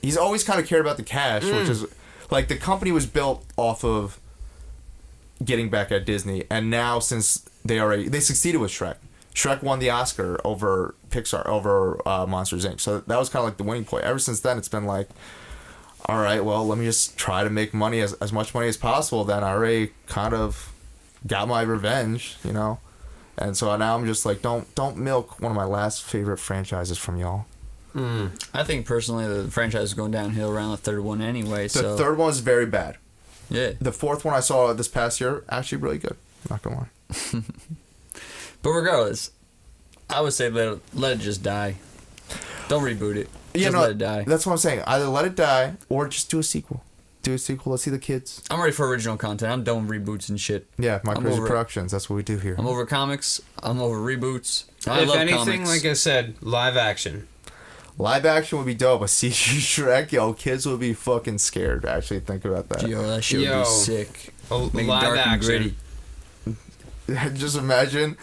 He's always kind of cared about the cash, which is like the company was built off of getting back at Disney, and now since they succeeded with Shrek won the Oscar over Pixar, over Monsters Inc. So that was kind of like the winning point. Ever since then, it's been like, all right, well, let me just try to make money, as much money as possible. Then I already kind of got my revenge, and so now I'm just like, don't milk one of my last favorite franchises from y'all. I think personally the franchise is going downhill around the third one anyway. The third one is very bad. Yeah. The fourth one I saw this past year, actually really good. Not gonna lie. But regardless, I would say let it just die. Don't reboot it. Just let it die. That's what I'm saying. Either let it die or just do a sequel. Let's see the kids. I'm ready for original content. I'm done with reboots and shit. Yeah, MyCrazyProductions. That's what we do here. I'm over comics. I'm over reboots. If anything, like I said, live action. Live action would be dope. A CG Shrek, kids would be fucking scared to actually think about that. Yo, that shit would be sick. Make live action. I just imagine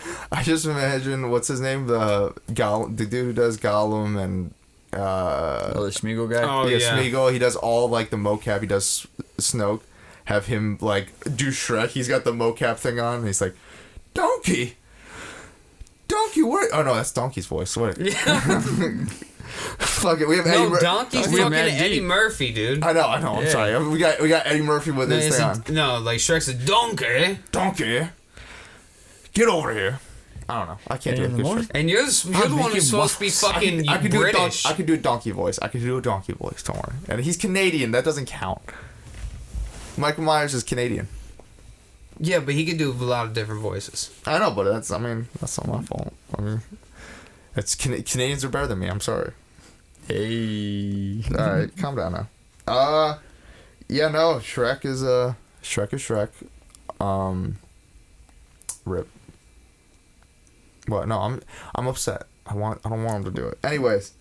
what's his name, the dude who does Gollum Oh, the Smeagol guy. Oh, yeah, yeah. Smeagol. He does all like the mocap. He does Snoke. Have him like do Shrek. He's got the mocap thing on. And he's like, Donkey, what? Oh no, that's Donkey's voice. What? Yeah. Fuck it. We have Eddie No, Donkey's we have fucking Mad Eddie Deep. Murphy, dude. I know. I'm Yeah. sorry. We got Eddie Murphy with his thing on. No, like Shrek's a donkey. Donkey, get over here. I don't know. I can't do In a the good morning? Shrek. And you're the one who's supposed to be fucking I could do British. I could do a donkey voice. Don't worry. And he's Canadian. That doesn't count. Michael Myers is Canadian. Yeah, but he could do a lot of different voices. I know, but that's not my fault. I mean, Canadians are better than me. I'm sorry. Hey. All right, calm down now. Yeah, no, Shrek is Shrek. Rip. What? No, I'm upset. I don't want him to do it. Anyways,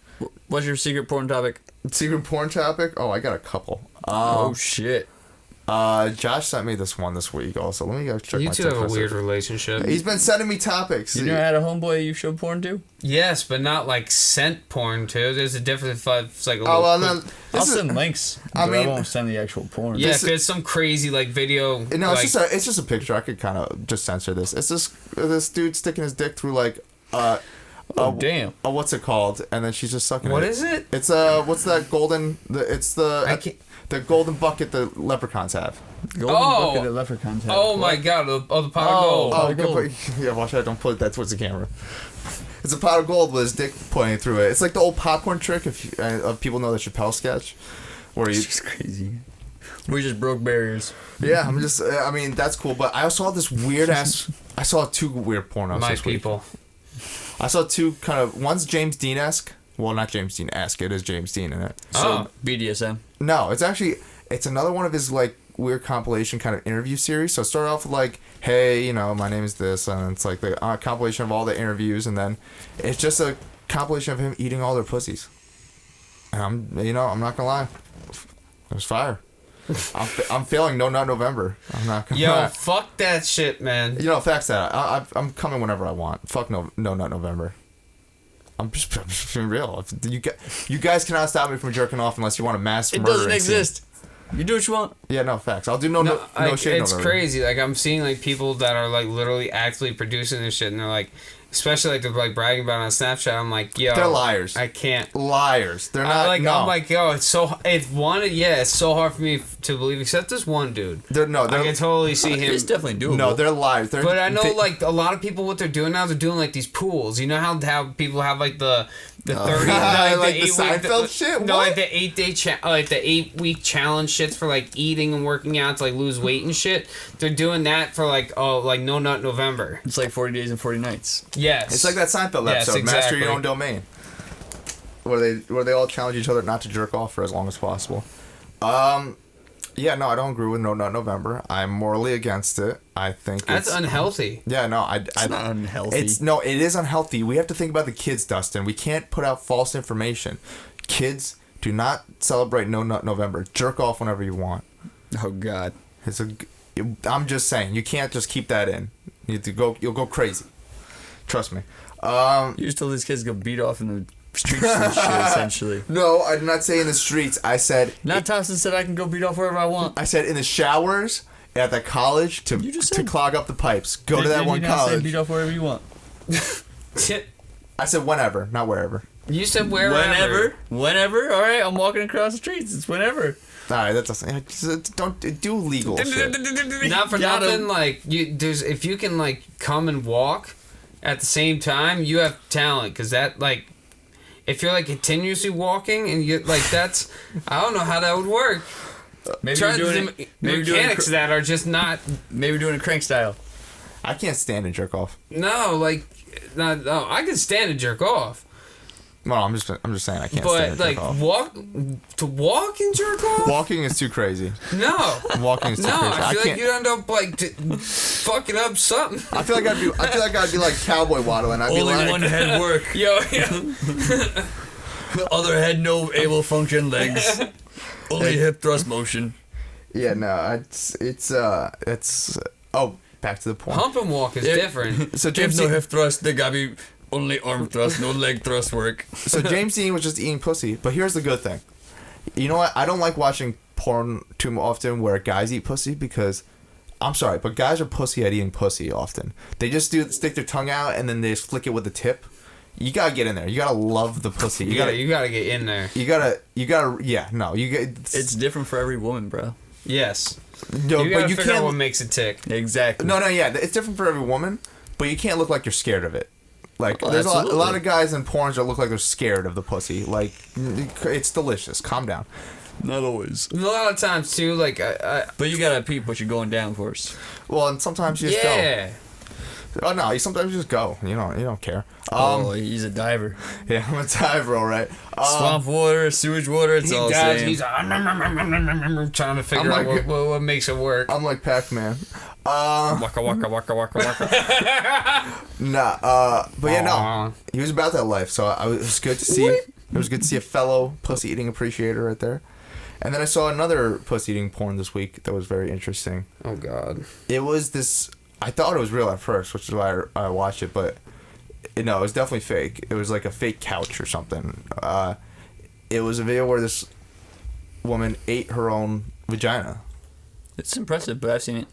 What's your secret porn topic? secret porn topic. Oh, I got a couple. Oh shit. Josh sent me this one this week. Also, let me go check. You my two have a text weird message. relationship. He's been sending me topics. You never had a homeboy you showed porn to? Yes, but not like sent porn too. There's a difference. It's like a little Oh well, quick- then I'll this is, send links. I but mean- I won't send the actual porn. Yeah, this if it's some crazy like video. no, like, it's just a picture. I could kind of just censor this. It's this dude sticking his dick through like Oh damn. what's it called? And then she's just sucking What it. is it? It's what's that golden? It's I can't- the golden bucket the leprechauns have. Golden Oh. bucket of leprechauns. have. Oh my What? god! The pot of Oh. gold. Oh, of good gold. point. Yeah, watch out! Don't put that towards the camera. It's a pot of gold with his dick pointing through it. It's like the old popcorn trick. If people know the Chappelle sketch, where you It's just crazy. We just broke barriers. yeah, I'm just I mean that's cool. But I saw this weird ass. I saw two weird pornos. My this week. people. I saw two kind of one's James Dean-esque. Well, not James Dean-esque. It is James Dean in it. Oh. BDSM. No, it's another one of his like weird compilation kind of interview series. So it started off with like, hey, you know, my name is this, and it's like the compilation of all the interviews, and then it's just a compilation of him eating all their pussies. And I'm not gonna lie, it was fire. I'm feeling No Nut November. I'm not gonna Yo, lie. fuck that shit, man. You know, facts that I'm coming whenever I want. Fuck No Nut November. I'm just being real. You guys cannot stop me from jerking off unless you want a mass It murder. doesn't exist. You do what you want. Yeah, no facts. I'll do no like, shade it's November. crazy. Like I'm seeing like people that are like literally actively producing this shit, and they're like, especially like they're like bragging about it on Snapchat. I'm like, yo, They're liars. I can't. Liars. They're not. I'm no. like, yo, it's so hard for me to believe. Except this one dude. They're I can totally see him. It's definitely doable. no, they're liars. But I know, like, a lot of people, what they're doing now, they're doing, like, these pools. You know how people have, like, the 30... Like the 8 Seinfeld shit? No, What? like, the 8-day... like, the 8-week challenge shits for, like, eating and working out to, like, lose weight and shit. They're doing that for, like, No Nut November. It's like 40 days and 40 nights. Yes. It's like that Seinfeld Yes, episode, Master exactly. Your Own Domain, where they all challenge each other not to jerk off for as long as possible. Yeah, no, I don't agree with No Nut November. I'm morally against it. I think That's it's unhealthy. yeah, no, It's not unhealthy. It is unhealthy. We have to think about the kids, Dustin. We can't put out false information. Kids, do not celebrate No Nut November. Jerk off whenever you want. Oh God. I'm just saying, you can't just keep that in. You'll go crazy. Trust me. You just told these kids to go beat off in the streets and shit, essentially. No, I did not say in the streets. I said Not Thompson said I can go beat off wherever I want. I said in the showers at the college to You just to said- clog up the pipes. Go to that Did one you not say college. beat off wherever you want. I said whenever, not wherever. You said wherever. Whenever. All right, I'm walking across the streets. It's whenever. All right, that doesn't. Don't do legal shit. Not for Got nothing, him. like, if you can, like, come and walk at the same time, you have talent, because that, like... If you're like continuously walking and you like that's, I don't know how that would work. Maybe Try you're doing the it. Maybe doing mechanics it. that are just not. Maybe doing a crank style. I can't stand to jerk off. No, like, no, I can stand to jerk off, Well, I'm just saying I can't stand but to like jerk off. walk and jerk off. Walking is too crazy. No, Walking is too no, crazy. I feel like can't. you'd end up like fucking up something. I feel like I'd be like cowboy waddling. I'd be Only like, one head work. Yo, yeah. Other head no able function legs. Only hip thrust motion. yeah, no, it's oh, back to the point. Hump and walk is Yeah. different. So If James no Dean, hip thrust, they gotta be Only arm thrust, no leg thrust work. So James Dean was just eating pussy. But here's the good thing. You know what? I don't like watching porn too often where guys eat pussy because, I'm sorry, but guys are pussy at eating pussy often. They just stick their tongue out and then they just flick it with the tip. You gotta get in there. You gotta love the pussy. You gotta get in there. You gotta. Yeah. No. It's different for every woman, bro. Yes. No, You gotta but you figure out can't. what makes it tick. Exactly. No. Yeah. It's different for every woman, but you can't look like you're scared of it. Like, Oh, there's a lot absolutely. of guys in porns that look like they're scared of the pussy. Like, it's delicious. Calm down. Not always. A lot of times too, like But you gotta peep what you're going down for. Well, and sometimes you just yeah. go. Oh no, you sometimes just go. You don't care. He's a diver. Yeah, I'm a diver, all right. Swamp water, sewage water, it's He all the does. same. He's trying to figure I'm out like- what makes it work. I'm like Pac-Man. Waka waka waka waka waka. But yeah, no. Aw. He was about that life, so it was good to see. It was good to see a fellow pussy eating appreciator right there. And then I saw another pussy eating porn this week that was very interesting. Oh God. It was this. I thought it was real at first, which is why I watched it, but no, it was definitely fake. It was like a fake couch or something. It was a video where this woman ate her own vagina. It's impressive, but I've seen it.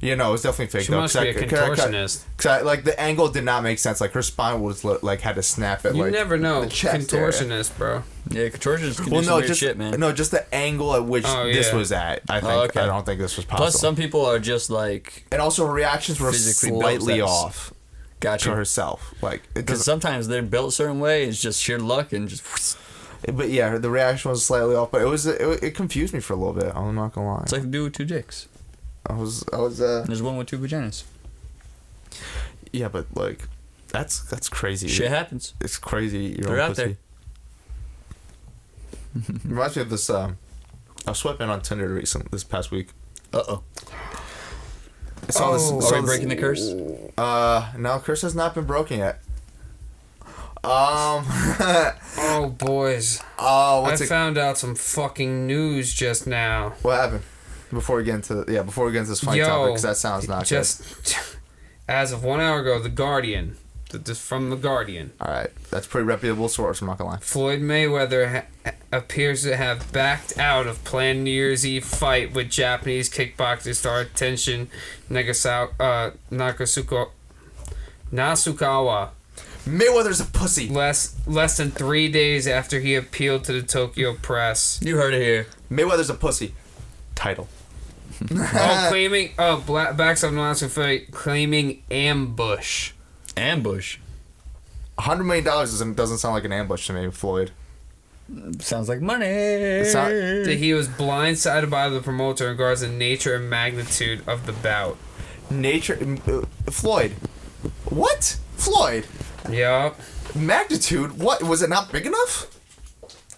Yeah, no, it was definitely fake. She though, must 'cause be a contortionist. Cause like the angle did not make sense. Like her spine was like had to snap at You like never know. the chest area. Contortionist, bro. Yeah, contortions can Well, do some no, weird just shit, man. no, just the angle at which Oh, this yeah. was at. I think okay. I don't think this was possible. Plus, some people are just like, and also her reactions were physically built slightly that's- off to gotcha. herself. Like it Because doesn't. sometimes they're built a certain way, it's just sheer luck and just. But yeah, the reaction was slightly off. But it confused me for a little bit. I'm not gonna lie. It's like a dude with two dicks. I was. And there's one with two vaginas. Yeah, but like, that's crazy. Shit happens. It's crazy. Your They're own out pussy. Reminds me of this. I was swiping on Tinder this past week. Uh-oh. I saw this. Oh. saw Are we this- breaking the curse? No, curse has not been broken yet. Oh boys. Oh, I found out some fucking news just now. What happened? Before we get into this funny Yo, topic, because that sounds not just as of 1 hour ago, The Guardian, from The Guardian, good. All right, that's a pretty reputable source. I'm not gonna lie. Floyd Mayweather appears to have backed out of planned New Year's Eve fight with Japanese kickboxing star Tenshin Nasukawa. Mayweather's a pussy. Less than 3 days after he appealed to the Tokyo press. You heard it here. Mayweather's a pussy. Title. Backs up Nasukawa fight, claiming ambush. Ambush. $100 million doesn't sound like an ambush to me, Floyd. Sounds like money. That he was blindsided by the promoter in regards to the nature and magnitude of the bout. Floyd. What? Floyd. Yup. Magnitude? What? Was it not big enough?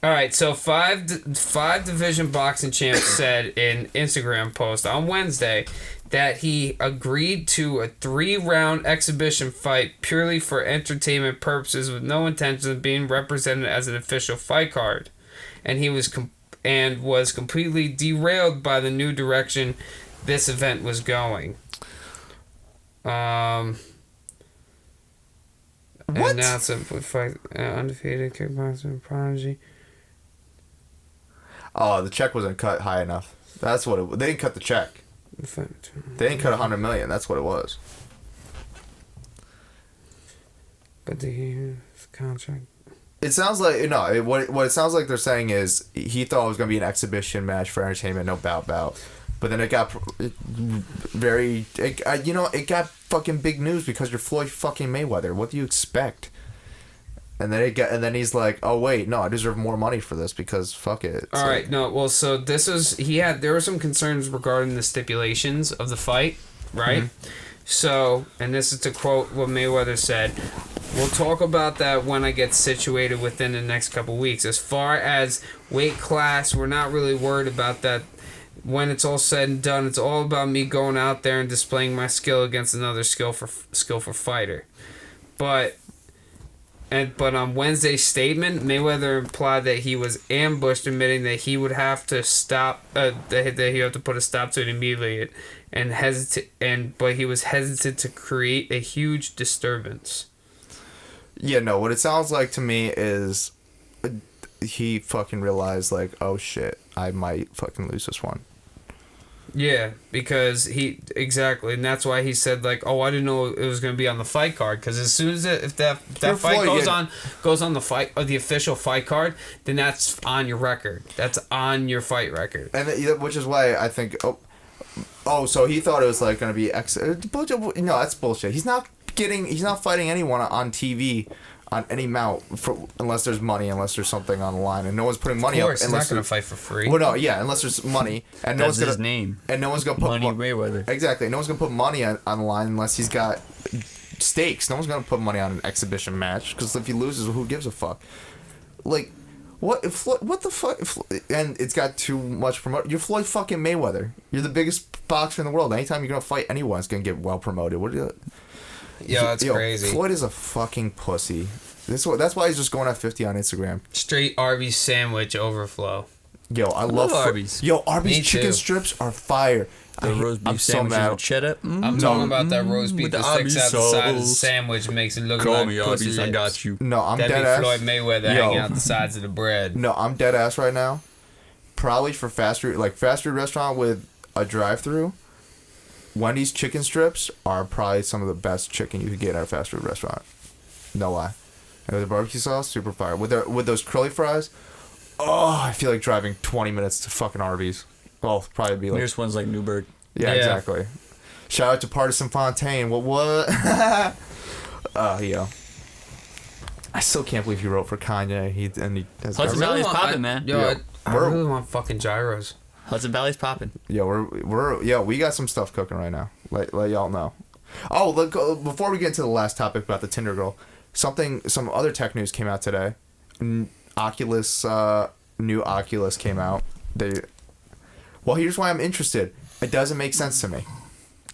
All right, so five division boxing champs said in Instagram post on Wednesday that he agreed to a 3-round exhibition fight purely for entertainment purposes with no intention of being represented as an official fight card, and he was completely derailed by the new direction this event was going. What? And now it's a fight undefeated kickboxer prodigy. Oh, the check wasn't cut high enough. That's what it. They didn't cut the check. They didn't cut $100 million. That's what it was. But the contract. It sounds like what it sounds like they're saying is he thought it was gonna be an exhibition match for entertainment, no bout. But then it got it got fucking big news because you're Floyd fucking Mayweather. What do you expect? And then he's like, oh wait, no, I deserve more money for this because fuck it. All right, no, well, so there were some concerns regarding the stipulations of the fight, right? Mm-hmm. So, and this is to quote what Mayweather said, we'll talk about that when I get situated within the next couple weeks. As far as weight class, we're not really worried about that. When it's all said and done, it's all about me going out there and displaying my skill against another skillful fighter. But on Wednesday's statement, Mayweather implied that he was ambushed, admitting that he would have to stop, that he had to put a stop to it immediately, but he was hesitant to create a huge disturbance. Yeah, no. What it sounds like to me is he fucking realized, like, oh shit, I might fucking lose this one. Yeah, because exactly, and that's why he said like, "Oh, I didn't know it was going to be on the fight card." Because as soon as if that fight Floyd, goes on the fight or the official fight card, then that's on your record. That's on your fight record. And which is why I think, so he thought it was like going to be no, that's bullshit. He's not fighting anyone on TV. On any amount, unless there's money, unless there's something on the line, and no one's putting money up. Of course, he's not going to fight for free. Well, no, yeah, unless there's money, and no That's one's his gonna name. and no one's gonna put Money Mayweather. Exactly, no one's gonna put money on the line unless he's got stakes. No one's gonna put money on an exhibition match because if he loses, who gives a fuck? Like, what the fuck? And it's got too much promote. You're Floyd fucking Mayweather. You're the biggest boxer in the world. Anytime you're gonna fight anyone, it's gonna get well promoted. What? Yeah, that's crazy. Floyd is a fucking pussy. That's why he's just going at 50 on Instagram. Straight Arby's sandwich overflow. Yo, I love Arby's. Yo, Arby's Me chicken too. strips are fire. The roast beef I'm so sandwiches mad. with cheddar. I'm talking about that roast beef with the that sticks Arby's out the side of the sauce. sandwich, makes it look Call like me pussy Arby's, I lips. got you. No, I'm That'd dead be ass. Floyd Mayweather hanging out the sides of the bread. No, I'm dead ass right now. Probably for fast food restaurant with a drive-through. Wendy's chicken strips are probably some of the best chicken you could get at a fast food restaurant. No lie. And with the barbecue sauce, super fire. With those curly fries, I feel like driving 20 minutes to fucking Arby's. Well, probably be like... Nearest one's like Newburgh. Yeah, exactly. Shout out to Partisan Fontaine. What? Yo. I still can't believe he wrote for Kanye. He has... Hudson Valley's popping, man. Yo, I really want fucking gyros. Hudson Valley's popping. Yo, we got some stuff cooking right now. Let y'all know. Oh, look, before we get into the last topic about the Tinder girl, some other tech news came out today. New Oculus came out. Well, here's why I'm interested. It doesn't make sense to me.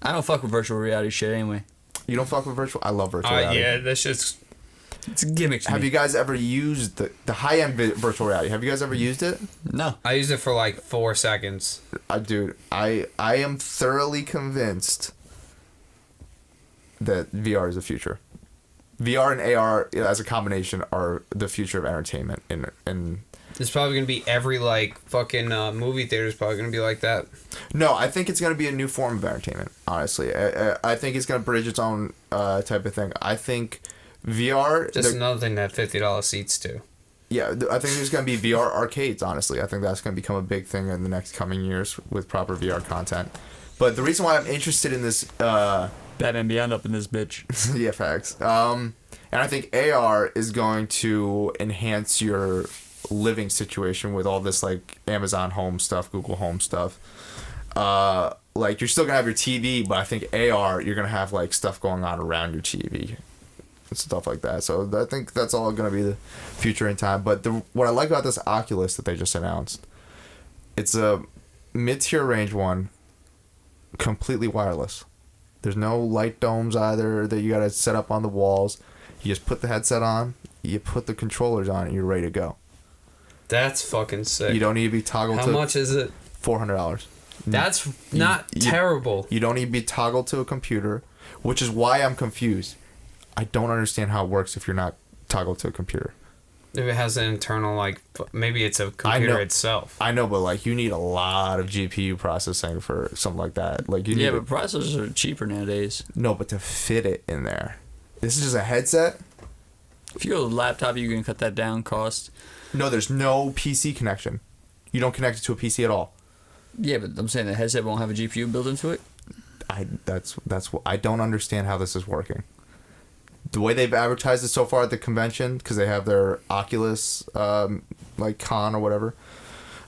I don't fuck with virtual reality shit anyway. You don't fuck with virtual? I love virtual reality. Yeah, that's just... It's a gimmick to Have me. you guys ever used the high-end virtual reality? Have you guys ever used it? No. I used it for like 4 seconds. Dude, I am thoroughly convinced that VR is the future. VR and AR as a combination are the future of entertainment. And It's probably going to be every like fucking movie theater is probably going to be like that. no, I think it's going to be a new form of entertainment, honestly. I think it's going to bridge its own type of thing. I think VR... Just another thing that $50 seats too. Yeah, I think there's going to be VR arcades, honestly. I think that's going to become a big thing in the next coming years with proper VR content. But the reason why I'm interested in this... Batman Beyond up in this bitch. yeah, facts. And I think AR is going to enhance your living situation with all this, like, Amazon Home stuff, Google Home stuff. Like, you're still going to have your TV, but I think AR, you're going to have, like, stuff going on around your TV. And stuff like that. So I think that's all going to be the future in time. But what I like about this Oculus that they just announced, it's a mid-tier range one, completely wireless. There's no light domes either that you got to set up on the walls. You just put the headset on, you put the controllers on, and you're ready to go. That's fucking sick. You don't need to be toggled How to... much is it? $400. That's not terrible. You don't need to be toggled to a computer, which is why I'm confused. I don't understand how it works if you're not toggled to a computer. If it has an internal, like, maybe it's a computer itself. I know, but, like, you need a lot of GPU processing for something like that. Like, you need But processors are cheaper nowadays. No, but to fit it in there. This is just a headset? If you go to a laptop, you can cut that down cost. No, there's no PC connection. You don't connect it to a PC at all. Yeah, but I'm saying the headset won't have a GPU built into it. I don't understand how this is working. The way they've advertised it so far at the convention, because they have their Oculus, like con or whatever,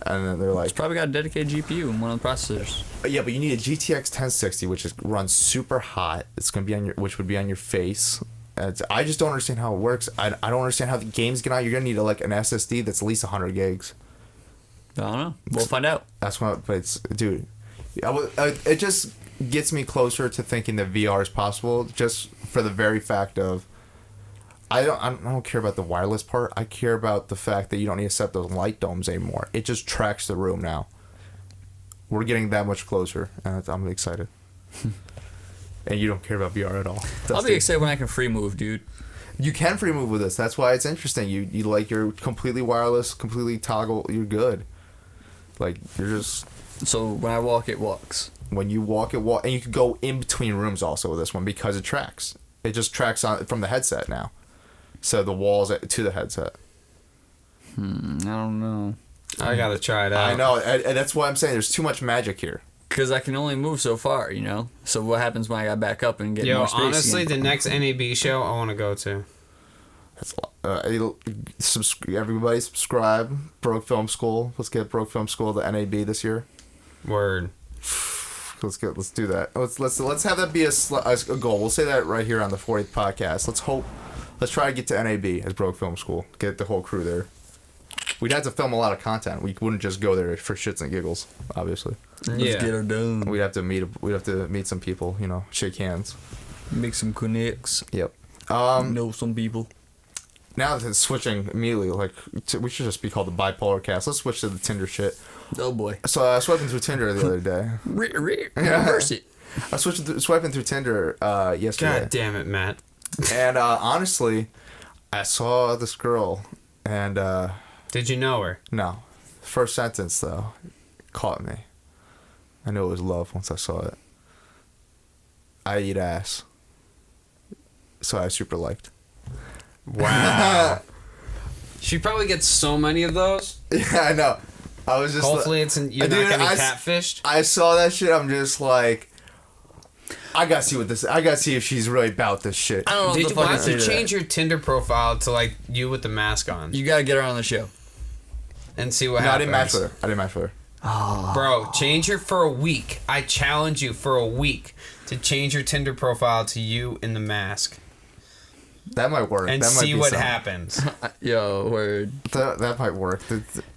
and then they're like, It's probably got a dedicated GPU in one of the processors. yeah, but you need a GTX 1060, which runs super hot. It's gonna be which would be on your face. And I just don't understand how it works. I don't understand how the games get out. You're gonna need an SSD that's at least 100 gigs. I don't know. We'll find out. That's what, but it's, dude, it just gets me closer to thinking that VR is possible, just for the very fact of, I don't care about the wireless part. I care about the fact that you don't need to set those light domes anymore. It just tracks the room now. We're getting that much closer, and I'm excited. And you don't care about VR at all. I'll be excited when I can free move, dude. You can free move with this. That's why it's interesting. You like you're completely wireless, completely toggle. You're good. Like you're just. So when I walk, it walks. When you walk, it walk, and you can go in between rooms also with this one because it tracks. It just tracks on from the headset now, so the walls to the headset. I don't know. I gotta try it out. I know, and that's why I'm saying there's too much magic here. Because I can only move so far, you know. So what happens when I got back up and get more space? Honestly, again? the next NAB show I want to go to. That's everybody subscribe. Broke Film School. Let's get Broke Film School to NAB this year. Word. Let's do that. Let's have that be a goal. We'll say that right here on the 40th podcast. Let's try to get to NAB as Broke Film School. Get the whole crew there. We'd have to film a lot of content. We wouldn't just go there for shits and giggles, obviously. Let's get her done. We'd have to meet some people, you know, shake hands. Make some connects. Yep. Know some people. Now that it's switching immediately, we should just be called the bipolar cast. Let's switch to the Tinder shit. Oh boy. So I was swiping through Tinder the other day. Reverse it. I was swiping through Tinder yesterday. God damn it, Matt. And honestly, I saw this girl, and Did you know her? no, first sentence though caught me. I knew it was love once I saw it. I eat ass, so I super liked. Wow. She probably gets so many of those. Yeah, I know. I was just Hopefully, you're Dude, not getting catfished. I saw that shit. I'm just like, I gotta see if she's really about this shit. I don't know. Did you want to change your Tinder profile to like you with the mask on You gotta get her on the show. and see what No, I happens? didn't match with her. Bro, change her for a week. I challenge you for a week to change your Tinder profile to you in the mask That might work. and that might see be what something. happens. Yo, word. That might work.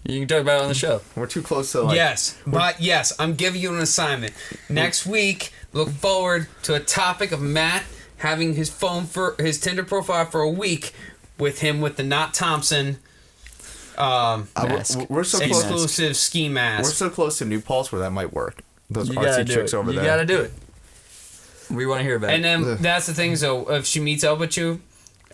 You can talk about it on the show. We're too close to like. Yes, I'm giving you an assignment. Next week, look forward to a topic of Matt having his Tinder profile for a week with him with the Not Thompson Mask. We're so close. exclusive ski We're mask. so close to New Paltz where that might work. Those You gotta artsy do chicks it. over You there. gotta do it. We want to hear about And it. then that's the thing, so if she meets up with you,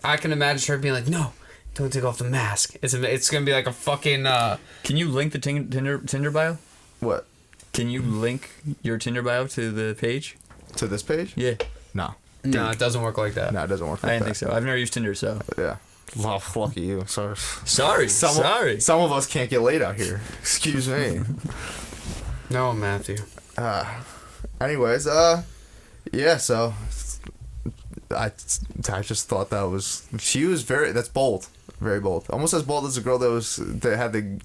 I can imagine her being like, "No, don't take off the mask." It's gonna be like a fucking. Can you link the Tinder bio? What? Can you link your Tinder bio to the page? To this page? Yeah. No. No, it doesn't work like that. No, it doesn't work like I didn't that. think so. I've never used Tinder, so. Yeah. Well, lucky you. Sorry. Sorry. Some of us can't get laid out here. Excuse me. No, Matthew. Anyways, yeah, so I just thought she was that's bold. Very bold. Almost as bold as the girl that had the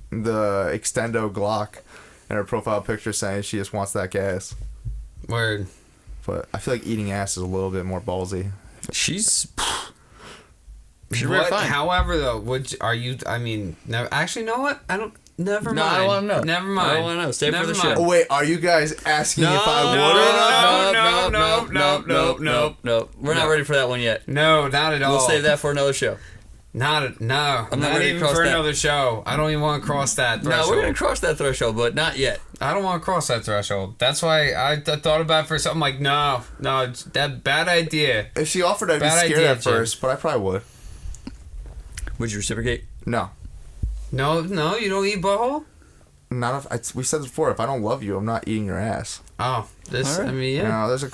extendo Glock in her profile picture saying she just wants that gas. Word. But I feel like eating ass is a little bit more ballsy. She's What, very fine. however, though, I mean, no, actually, know what? Never mind. No, I don't want to know. Never mind. I don't want to know. Stay for Never the mind. show. Oh wait, are you guys asking if I would? No. We're not ready for that one yet. No, not at all. We'll save that for another show. I'm not ready to even cross for that. another show. I don't even want to cross that threshold. No, we're gonna cross that threshold, but not yet. I don't want to cross that threshold. That's why I thought about it for something like, no, it's that bad idea. If she offered, I'd be Bad scared idea, at first, but I probably would. Would you reciprocate? No. No, you don't eat butthole? Not if we said this before. If I don't love you, I'm not eating your ass. Oh, this. All right. I mean, You yeah. know, there's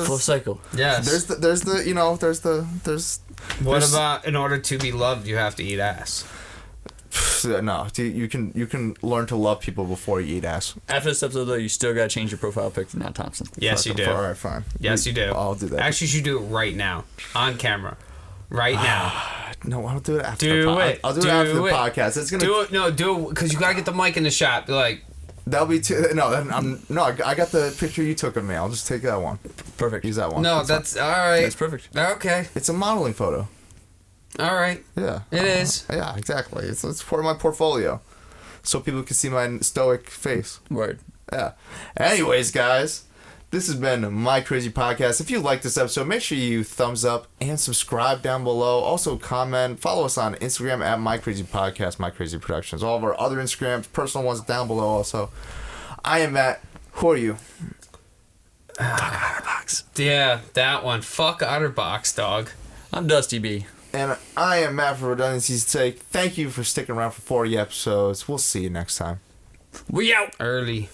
Full cycle. Yes. there's What about in order to be loved, you have to eat ass? no. You can learn to love people before you eat ass. After this episode, though, you still gotta change your profile pic to Nat Thompson. Yes, you do. All right, fine. Yes, you do. I'll do that. Actually, you should do it right now, on camera, right now. No, I'll do it after. I'll do it Do after the it. podcast. It's gonna Do it because you gotta get the mic in the shot. Be like, That'll be too. No, I got the picture you took of me. I'll just take that one. Perfect. Use that one. no, that's all right. That's perfect. Okay, It's a modeling photo. all right. Yeah. It is. Yeah, exactly. It's part of my portfolio, so people can see my stoic face. Word. Yeah. Anyways, guys, this has been My Crazy Podcast. If you like this episode, make sure you thumbs up and subscribe down below. Also, comment. Follow us on Instagram at MyCrazyPodcast, MyCrazyProductions. All of our other Instagrams, personal ones, down below. Also, I am Matt. Who are you? Yeah, that one. Fuck Otterbox, dog. I'm Dusty B. And I am Matt for redundancy's sake. Thank you for sticking around for 40 episodes. We'll see you next time. We out. Early.